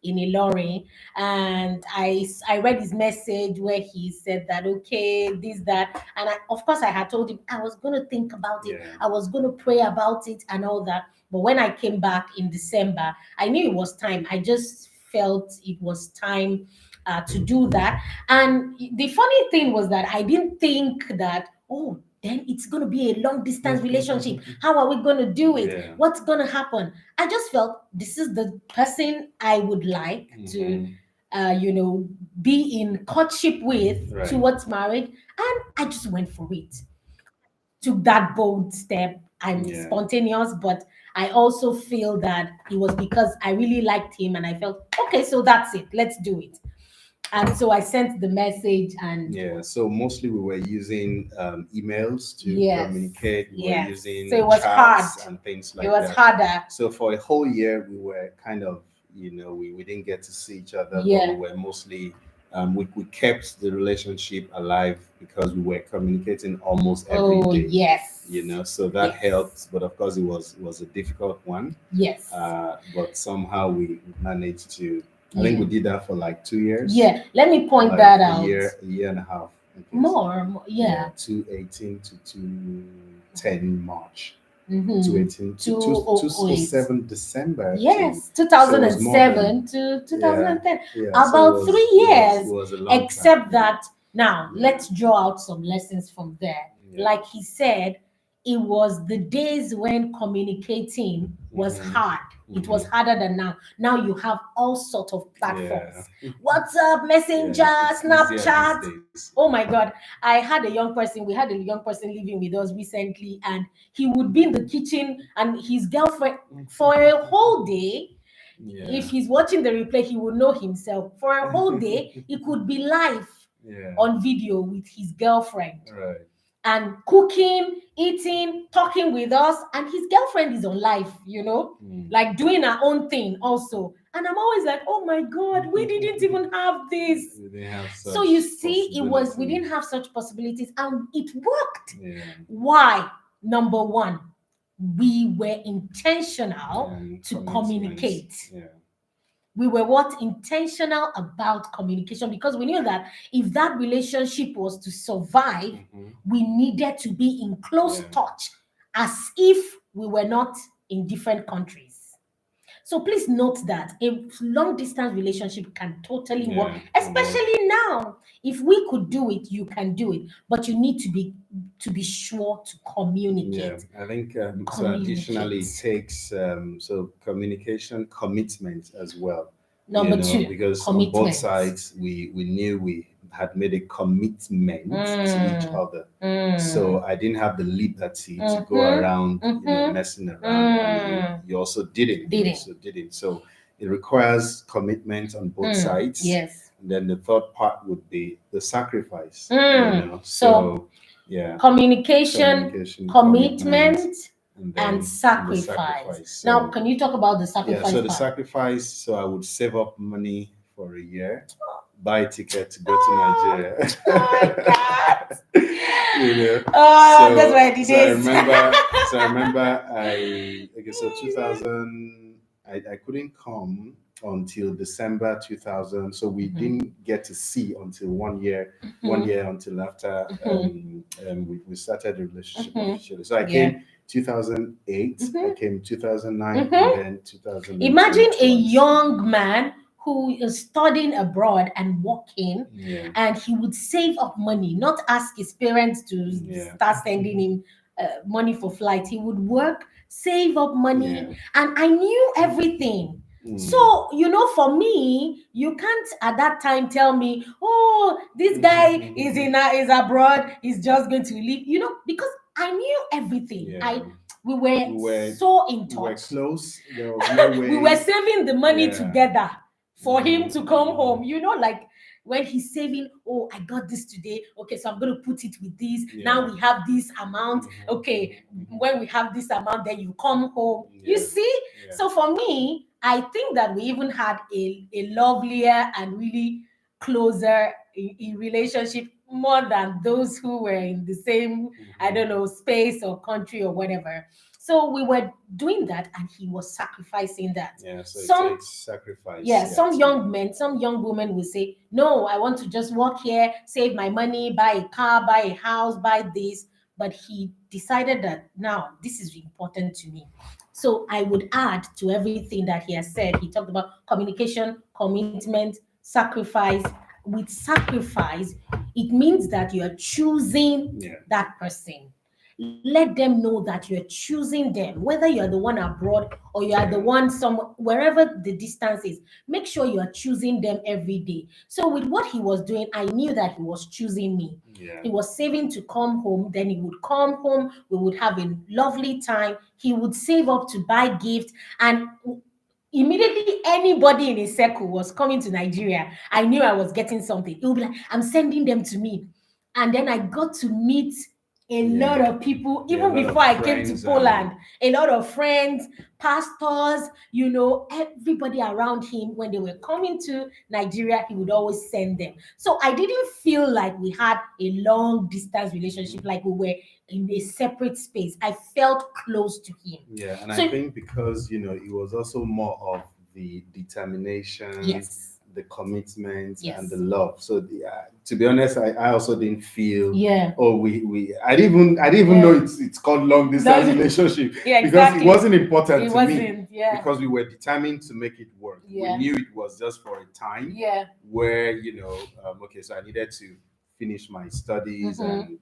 in Ilorin, and I read his message where he said that, okay, this, that, and of course I had told him I was going to think about it, I was going to pray about it and all that. But when I came back in December, I knew it was time. I just felt it was time to do that. And the funny thing was that I didn't think that, oh, then it's going to be a long distance relationship. How are we going to do it? What's going to happen? I just felt this is the person I would like to, be in courtship with towards marriage. And I just went for it. Took that bold step. I'm spontaneous, but I also feel that it was because I really liked him and I felt, okay, so that's it. Let's do it. And so I sent the message, and so mostly we were using emails to communicate. We were using so it was chats hard. and things like It was that. harder. So for a whole year, we were kind of, we didn't get to see each other, but we were mostly, we kept the relationship alive because we were communicating almost every day. Yes. So that helped, but of course it was a difficult one. Yes. But somehow we managed to. I think we did that for like 2 years. Yeah, let me point that out. A year and a half. More, 218 to 210 March. 218 to 2007 December. Yes, 2007 to 2010. About 3 years. Was a long except time. that now let's draw out some lessons from there. Like he said, it was the days when communicating was hard. It was harder than now. Now you have all sorts of platforms. WhatsApp, Messenger, Snapchat. Oh my God. We had a young person living with us recently, and he would be in the kitchen and his girlfriend for a whole day. If he's watching the replay, he will know himself. For a whole day, he could be live on video with his girlfriend. And cooking, eating, talking with us, and his girlfriend is on live, like doing her own thing also. And I'm always like, oh my God, we didn't even have this. So you see, we didn't have such possibilities, and it worked. Why? Number one, we were intentional to communicate. We were intentional about communication, because we knew that if that relationship was to survive, we needed to be in close touch, as if we were not in different countries. So please note that a long distance relationship can totally work, especially now. If we could do it, you can do it, but you need to be sure to communicate. I think so. Additionally, it takes communication, commitment as well. Number two, because on both sides we knew we had made a commitment to each other. So I didn't have the liberty to go around messing around. You also didn't. So it requires commitment on both sides. Yes. And then the third part would be the sacrifice. So communication, commitment, and sacrifice. Now, can you talk about the sacrifice? So the sacrifice. So I would save up money for a year. buy a ticket to go to Nigeria. Oh my God. You know. Oh, that's why the So I days. remember. So I remember. Okay. So 2000. I couldn't come until December 2000. So we didn't get to see until 1 year. 1 year until after we started the relationship officially. So I came 2008. I came 2009, and then 2002 Imagine a twice. young man who is studying abroad and working, Yeah. and he would save up money, not ask his parents to Yeah. start sending him money for flight. He would work, save up money, Yeah. and I knew everything. So, for me, you can't at that time tell me, oh, this guy is abroad, he's just going to leave, because I knew everything. Yeah. We were were so in we were touch. close. There was no way. We were saving the money Yeah. together for him to come Mhm. home. Like when he's saving, oh, I got this today. Okay, so I'm going to put it with this. Now Yeah. we have this amount. Okay, when we have this amount, then you come home. You Yeah. see? Yeah. So for me, I think that we even had a lovelier and really closer in relationship more than those who were in the same, I don't know, space or country or whatever. So we were doing that, and he was sacrificing that. Yeah. So Some it's sacrifice. Yeah, some too. young men, some young women will say, no, I want to just work here, save my money, buy a car, buy a house, buy this. But he decided that now this is important to me. So I would add to everything that he has said. He talked about communication, commitment, sacrifice. With sacrifice, it means that you are choosing Yeah. that person. Let them know that you're choosing them, whether you're the one abroad or you are the one wherever the distance is. Make sure you are choosing them every day. So with what he was doing, I knew that he was choosing me. Yeah. He was saving to come home. Then he would come home. We would have a lovely time. He would save up to buy gifts. And immediately anybody in his circle was coming to Nigeria, I knew I was getting something. It would be like, I'm sending them to me. And then I got to meet a lot of people, Yeah, a even lot of before I came to friends Poland. A lot of friends, pastors, everybody around him. When they were coming to Nigeria, he would always send them. So I didn't feel like we had a long distance relationship, like we were in a separate space. I felt close to him. Yeah, and So I think because it was also more of the determination, yes, the commitment, yes, and the love. So to be honest, I also didn't feel. yeah. Oh, we I didn't even know it's called long distance relationship Yeah, because exactly. it wasn't important It to wasn't, me yeah. because we were determined to make it work. Yeah. We knew it was just for a time. Yeah. Where okay, so I needed to finish my studies and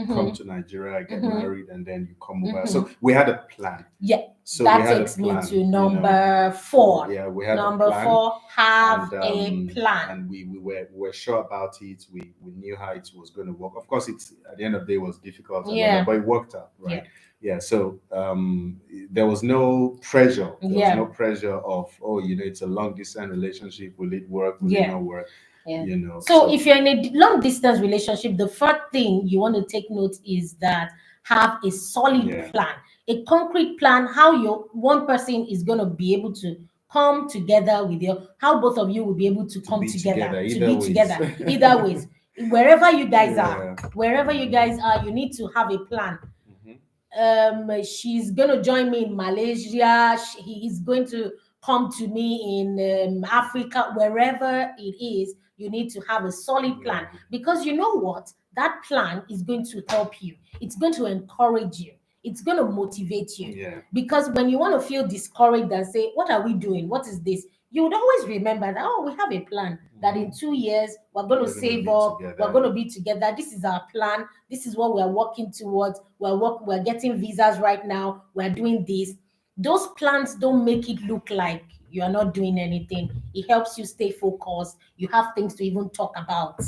come to Nigeria, get married, and then you come over. So we had a plan. Yeah. So that we had takes a plan, me to number 4. Yeah, we had Number a plan. 4, have and, a plan. And we were sure about it. We knew how it was going to work. Of course, it's at the end of the day it was difficult, and all Yeah. that, but it worked out, right? Yeah. So there was no pressure. There was Yeah. no pressure of it's a long distance relationship. Will it work? Will it Yeah. not work? Yeah. You know. So if you're in a long distance relationship, the first thing you want to take note is that have a solid Yeah. plan, a concrete plan, how your one person is going to be able to come together with how both of you will be able to come be together, to either be ways. together, either ways. Wherever you guys Yeah. wherever you guys are, you need to have a plan. She's going to join me in Malaysia. He is going to come to me in Africa, wherever it is. You need to have a solid plan, because you know what? That plan is going to help you. It's going to encourage you. It's going to motivate you. Yeah. Because when you want to feel discouraged and say, what are we doing? What is this? You would always remember that, we have a plan, that in 2 years, we're going to save up, we're going to be together. This is our plan. This is what we're working towards. We're getting visas right now. We're doing this. Those plans don't make it look like you are not doing anything. It helps you stay focused. You have things to even talk about.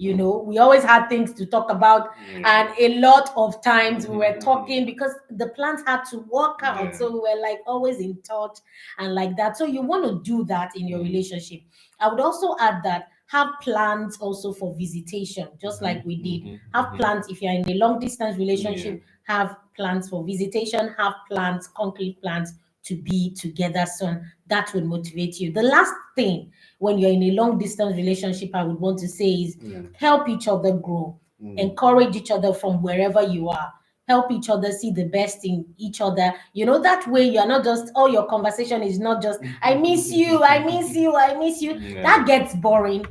We always had things to talk about, and a lot of times we were talking because the plans had to work out. So we were like always in touch and like that. So you want to do that in your relationship. I would also add that have plans also for visitation, just like we did. Have plans if you're in a long distance relationship. Have plans for visitation. Have plans, concrete plans to be together soon. That would motivate you. The last thing when you're in a long distance relationship, I would want to say is help each other grow, encourage each other from wherever you are. Help each other see the best in each other. That way you're not just, all your conversation is not just, I miss you, I miss you, I miss you. That gets boring.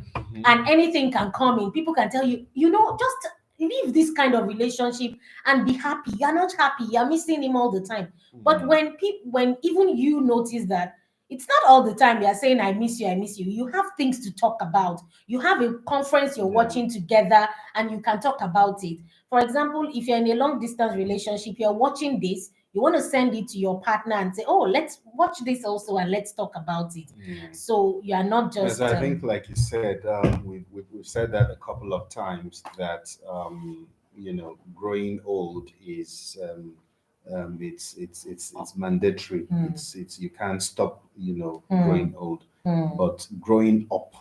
And anything can come in. People can tell you, just leave this kind of relationship and be happy. You're not happy, you're missing him all the time. But when even you notice that it's not all the time you're saying, I miss you, you have things to talk about. You have a conference you're watching together and you can talk about it. For example, if you're in a long distance relationship, you're watching this, you want to send it to your partner and say, oh, let's watch this also and let's talk about it. So you are not just. Yes, I think, like you said, we've said that a couple of times that growing old is it's mandatory. It's you can't stop growing old, but growing up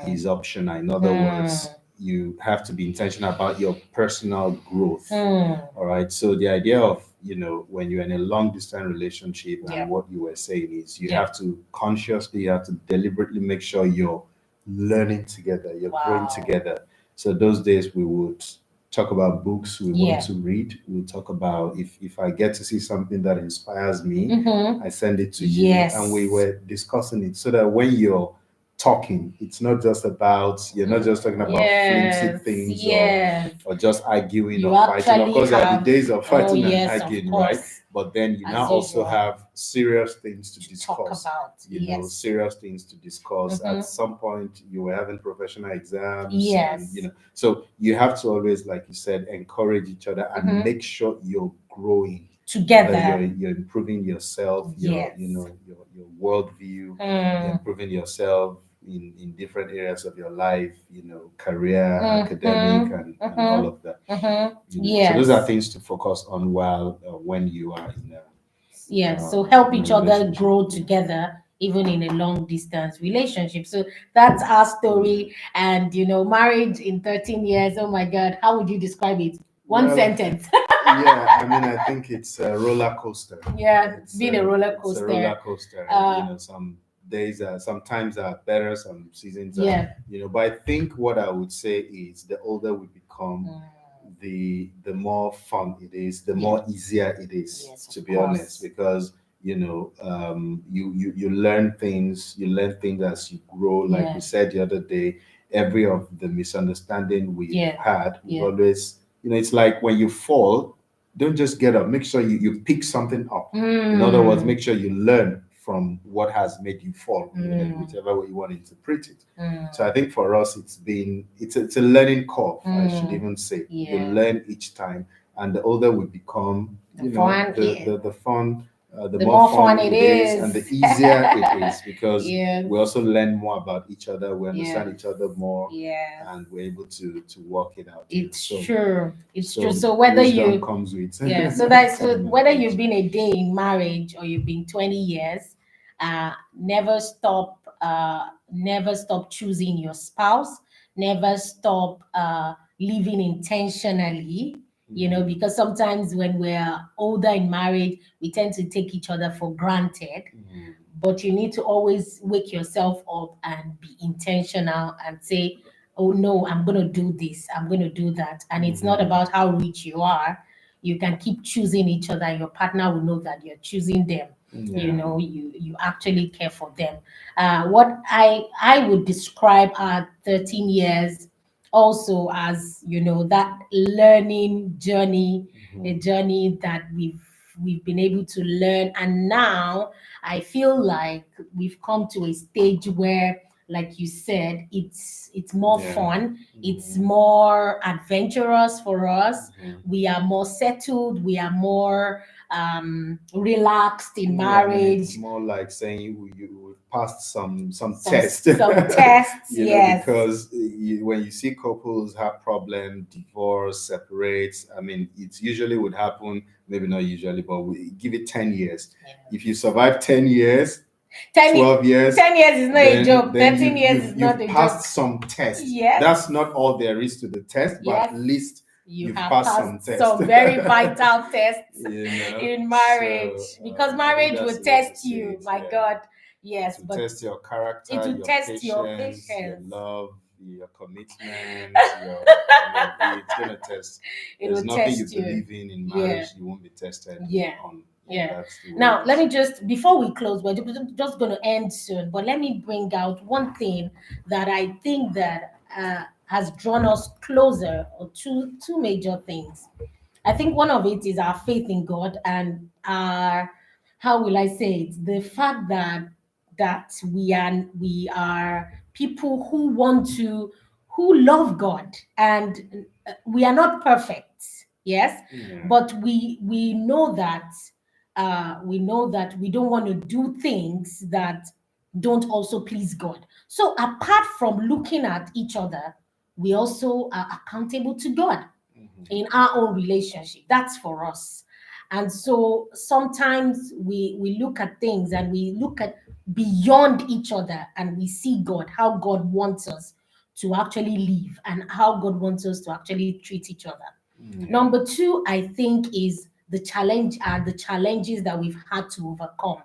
is optional. In other words, you have to be intentional about your personal growth. All right. So the idea of when you're in a long distance relationship, and what you were saying is you have to consciously, you have to deliberately make sure you're learning together, you're growing together. So those days we would talk about books we want to read. We'll talk about if I get to see something that inspires me, I send it to you. And we were discussing it so that when you're talking, it's not just about, you're not just talking about flimsy things or just arguing or fighting. Of course, there are the days of fighting and arguing, right? But then you now also have serious things to discuss. Serious things to discuss. At some point, you were having professional exams. And, so you have to always, like you said, encourage each other and make sure you're growing together. You're improving yourself, your worldview, you're improving yourself in different areas of your life, career, academic, and all of that. So those are things to focus on while when you are in a so help each other grow together even in a long distance relationship. So that's our story. And marriage in 13 years, oh my God, how would you describe it? One sentence. I mean, I think it's a roller coaster. It's been a roller coaster. It's a roller coaster. Some days sometimes are better, some seasons are, but I think what I would say is the older we become, the more fun it is, the more easier it is, to be honest, because you learn things, as you grow. Like we said the other day, every of the misunderstanding we had, we always, it's like when you fall, don't just get up, make sure you pick something up. In other words, make sure you learn from what has made you fall, whichever way you want to interpret it. So I think for us, it's a learning curve, I should even say. You learn each time, and the older we become, the fun, the more fun it is, and the easier it is, because we also learn more about each other, we understand each other more, and we're able to work it out. It's true. So whether you comes with so that's whether you've been a day in marriage or you've been 20 years, never stop choosing your spouse, never stop living intentionally. Because sometimes when we're older in marriage, we tend to take each other for granted. But you need to always wake yourself up and be intentional and say, oh no, I'm going to do this, I'm going to do that. And it's not about how rich you are. You can keep choosing each other, and your partner will know that you're choosing them. You actually care for them. What I would describe our 13 years also as that learning journey, a journey that we've been able to learn. And now I feel like we've come to a stage where, like you said, it's more fun, it's more adventurous for us. We are more settled, we are more relaxed in marriage. It's more like saying you passed some tests. Some tests, because when you see couples have problems, divorce, separates, I mean, it usually would happen, maybe not usually, but we give it 10 years. If you survive 10 years, 12 years. 10 years is not a joke. 13 years is not a joke. You've passed some tests. That's not all there is to the test, but at least you you've have passed some passed tests. some very vital tests You know, in marriage, so because I think marriage will that's the way to test say you. it. My Yeah, God, yes, to but test your it character, will your test your patience, your patience. love, your commitment, your. I mean, it's gonna test. It There's will nothing you test you. believe in Yeah, marriage you won't be tested yeah, on. Yeah, yeah. that's the way it Now, let is. me just, before we close, we're just going to end soon, but let me bring out one thing that I think that has drawn us closer, or two major things. I think one of it is our faith in God, and our, how will I say it, the fact that we are people who want to, who love God, and we are not perfect, yes, Yeah. but we know that we don't want to do things that don't also please God. So apart from looking at each other, we also are accountable to God Mhm. in our own relationship. That's for us. And so sometimes we look at things and we look at beyond each other, and we see God, how God wants us to actually live, and how God wants us to actually treat each other. Yeah. Number two, I think, is the challenges that we've had to overcome.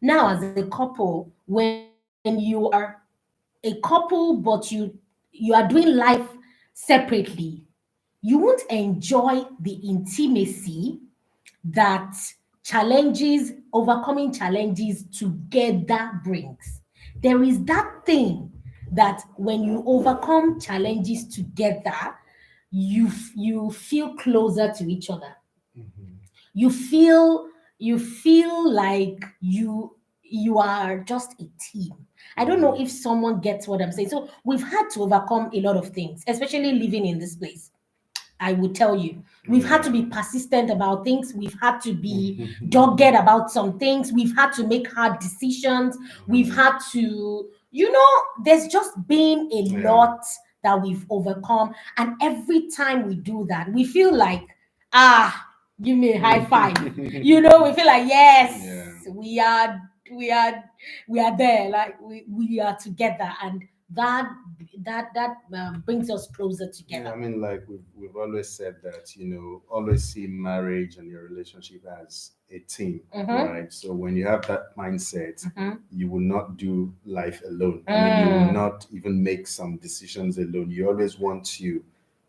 Now, as a couple, when you are a couple, but you are doing life separately, you won't enjoy the intimacy that overcoming challenges together brings. There is that thing that when you overcome challenges together, you feel closer to each other. Mhm. You feel you feel like you are just a team. I don't know Mhm. if someone gets what I'm saying. So we've had to overcome a lot of things, especially living in this place. I would tell you. We've had to Yeah. be persistent about things. We've had to be dogged about some things. We've had to make hard decisions. We've Mhm. had to, there's just been a Yeah. lot that we've overcome. And every time we do that, we feel like, ah, give me a high five. We feel like, Yeah. yes, we are, we are there. Like we are together. And that brings us closer Yeah, together. I mean, like we've always said that, always see marriage and your relationship as a team, Mm-hmm. right? So when you have that mindset, Mm-hmm. you will not do life alone. I mean, you will Mm, not even make some decisions alone. You always want to,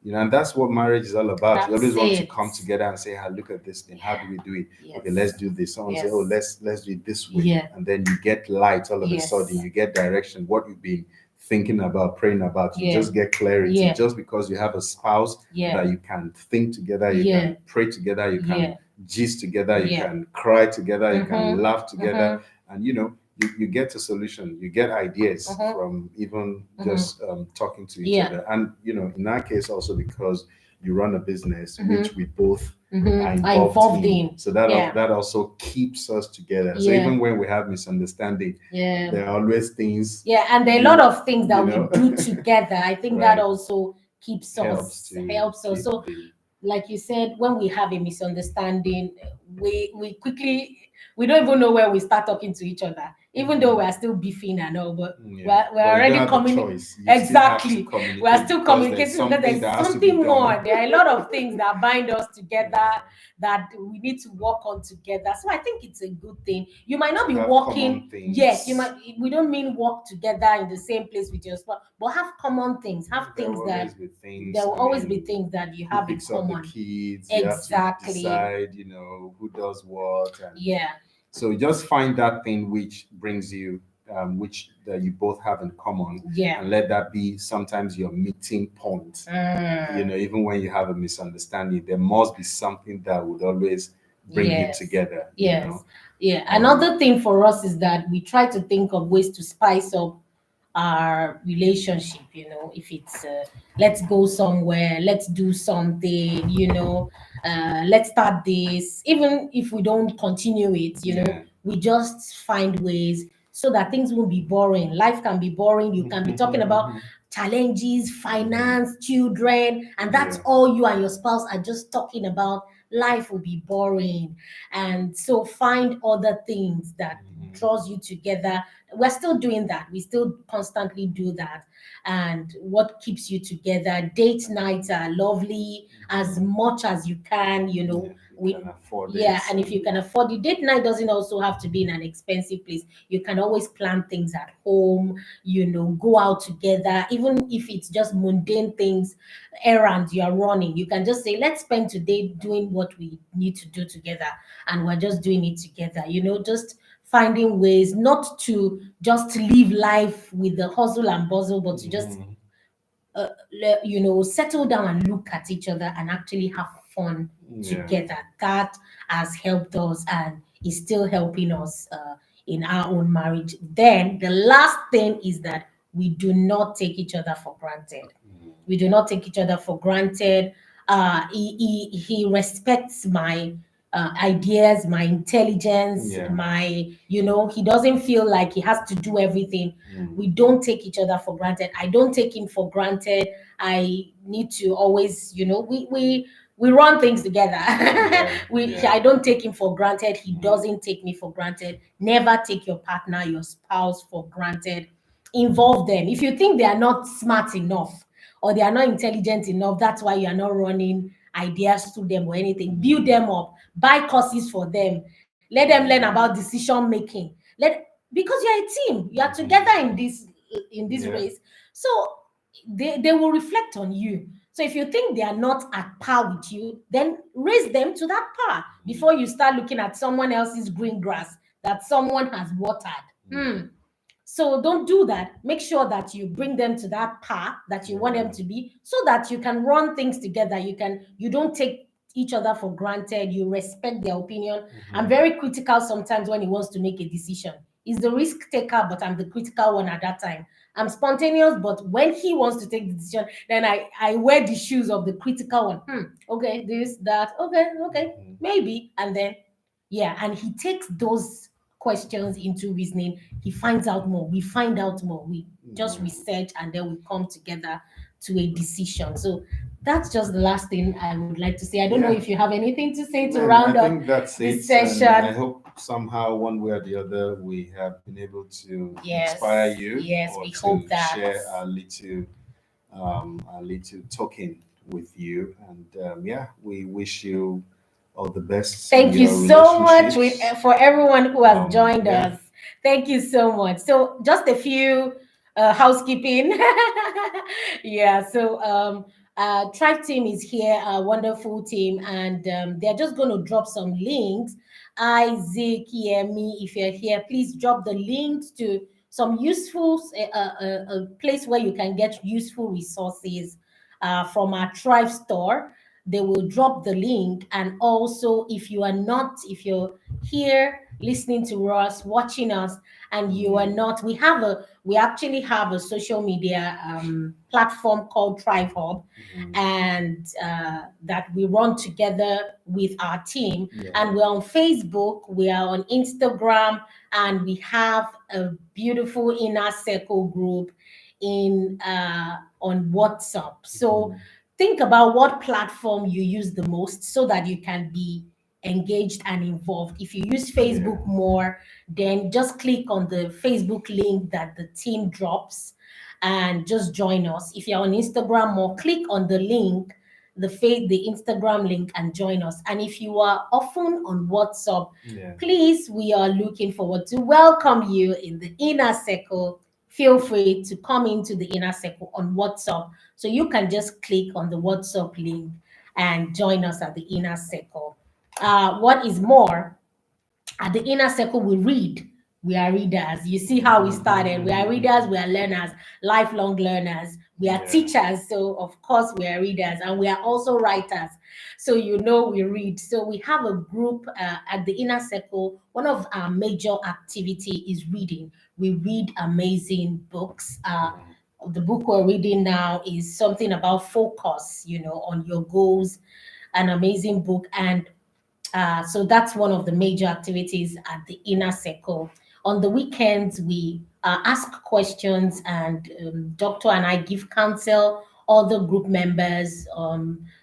and that's what marriage is all about. You always that's want to it. come together and say, "Ah, look at this thing. How do we do it? Okay, let's Yes. do this." Someone say, "Oh, Yes. let's do it this way," Yeah. and then you get light all of a sudden. Yes. You get direction. What you've been thinking about, praying about, you Yeah. just get clarity Yeah. just because you have a spouse Yeah. that you can think together, you Yeah. can pray together, you can Yeah. gist together, you Yeah. can cry together, you can Mm-hmm. laugh together, Mm-hmm. and you get a solution, you get ideas Mm-hmm. from even Mm-hmm. just talking to each Yeah. other. And in our case also, because you run a business which Mm-hmm. we both are Mm-hmm. Are involved involved in, in. so that Yeah. that also keeps us together. So Yeah. even when we have misunderstanding, Yeah. there are always things Yeah. And there are a lot you of things you that we know do together. I think that right, also helps to helps us. keep So the like you said, when we have a misunderstanding, we quickly, we don't even know where we start talking to each other, even though we are still beefing and all, but yeah, we're but you don't already have a communicating. choice. You still have to Exactly. We are communicate still because there's communicating because something there's that has to be something done. more. There are a lot of things that bind us together Yeah. that we need to work on together. So I think it's a good thing. You might not To be have common working, yes, things. we don't mean work together in the same place with your spouse, but have common things, have There things will that always be there things. will I always be mean, things that you who have in picks up the common. kids? You have to Exactly. decide, who does what, and Yeah. so just find that thing which brings you, which that you both have in common, Yeah. and let that be sometimes your meeting point. Mm, Even when you have a misunderstanding, there must be something that would always bring you yes. together. Yes. Yeah. Um, Another thing for us is that we try to think of ways to spice up our relationship. If it's let's go somewhere, let's do something, let's start this, even if we don't continue it, yeah. we just find ways so that things won't be boring. Life can be boring. You can be talking about challenges, finance, children, and that's Yeah. all you and your spouse are just talking about. life will be boring. And so find other things that draws you together. We're still doing that. We still constantly do that. And what keeps you together? Date nights are lovely as much as you can, you know. If you We can afford Yeah, it. and if you can afford it, date night doesn't also have to be in an expensive place. You can always plan things at home, you know, go out together, even if it's just mundane things, errands you are running. You can just say, let's spend today doing what we need to do together, and we're just doing it together, you know, just finding ways not to just live life with the hustle and bustle, but to just you know, settle down and look at each other and actually have fun Yeah. together. That has helped us and is still helping us in our own marriage. Then the last thing is that we do not take each other for granted. We do not take each other for granted. He respects my ideas, my intelligence, Yeah. my, you know, he doesn't feel like he has to do everything. We don't take each other for granted. I don't take him for granted. I need to always, you know, we run things together. Yeah. I don't take him for granted. He doesn't take me for granted. Never take your partner, your spouse for granted. Involve them. If you think they are not smart enough or they are not intelligent enough, that's why you are not running ideas to them or anything. Build them up. Buy courses for them. Let them learn about decision making. Because you're a team. You are together in this Yeah. race. So they will reflect on you. So if you think they are not at par with you, then raise them to that par before you start looking at someone else's green grass that someone has watered. So don't do that. Make sure that you bring them to that path that you want them to be, so that you can run things together. You don't take each other for granted. You respect their opinion. I'm very critical sometimes when he wants to make a decision. He's the risk taker, but I'm the critical one at that time. I'm spontaneous, but when he wants to take the decision, then I wear the shoes of the critical one. Okay, this, that, okay, maybe. And then yeah, and he takes those questions into reasoning. He finds out more. We find out more. We just research and then we come together to a decision. So that's just the last thing I would like to say. I don't know if you have anything to say to Man, I round up think that's this it. And I session. hope somehow, one way or the other, we have been able to Yes, inspire you yes, or we to hope that. share a little token with you. And yeah, we wish you all the best in Thank you your so much relationships. for everyone who has joined Yeah. us. Thank you so much. So, just a few housekeeping. Yeah. So, Tribe team is here, a wonderful team, and they're just going to drop some links. Isaac, Yemi, if you're here, please drop the links to some useful a place where you can get useful resources from our Tribe store. They will drop the link. And also, if you're here listening to us, watching us, and you are not, we actually have a social media platform called Tribe Hub, and that we run together with our team. And we're on Facebook, we are on Instagram, and we have a beautiful inner circle group in on WhatsApp. So think about what platform you use the most so that you can be engaged and involved. If you use Facebook more, then just click on the Facebook link that the team drops and just join us. If you're on Instagram more, click on the link, the Instagram link, and join us. And if you are often on WhatsApp, please, we are looking forward to welcome you in the inner circle. Feel free to come into the inner circle on WhatsApp. So you can just click on the WhatsApp link and join us at the inner circle. What is more, at the inner circle, we read. We are readers. You see how we started. We are readers, we are learners, lifelong learners. We are teachers. So, of course, we are readers, and we are also writers. So, you know, we read. So, we have a group at the inner circle. One of our major activity is reading. We read amazing books. The book we're reading now is something about focus, you know, on your goals, an amazing book. And so that's one of the major activities at the inner circle. On the weekends, we ask questions, and Doctor and I give counsel other group members,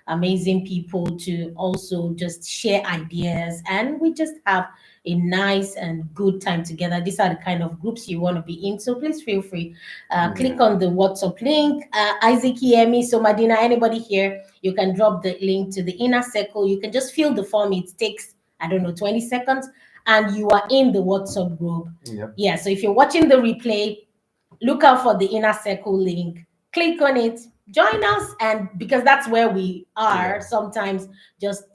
amazing people to also just share ideas, and we just have a nice and good time together. These are the kind of groups you want to be in. So please feel free. Click on the WhatsApp link. Isaac, Yemi, so Madina, anybody here, you can drop the link to the inner circle. You can just fill the form. It takes, I don't know, 20 seconds, and you are in the WhatsApp group. Yep. Yeah, so if you're watching the replay, look out for the inner circle link, click on it, join us, and because that's where we are, Yeah. sometimes just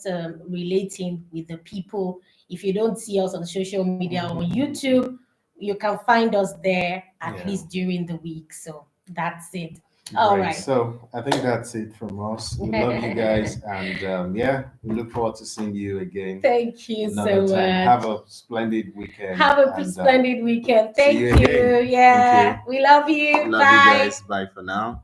relating with the people. If you don't see us on social media or on YouTube, you can find us there at Yeah. least during the week. So that's it. All Great. right. So I think that's it from us. We love you guys, and yeah, we look forward to seeing you again Thank you another so time. much. Have a splendid weekend. Have a and, splendid weekend. see Thank you you. again. Yeah. Thank you. We love you. Love you Bye. guys. Bye for now.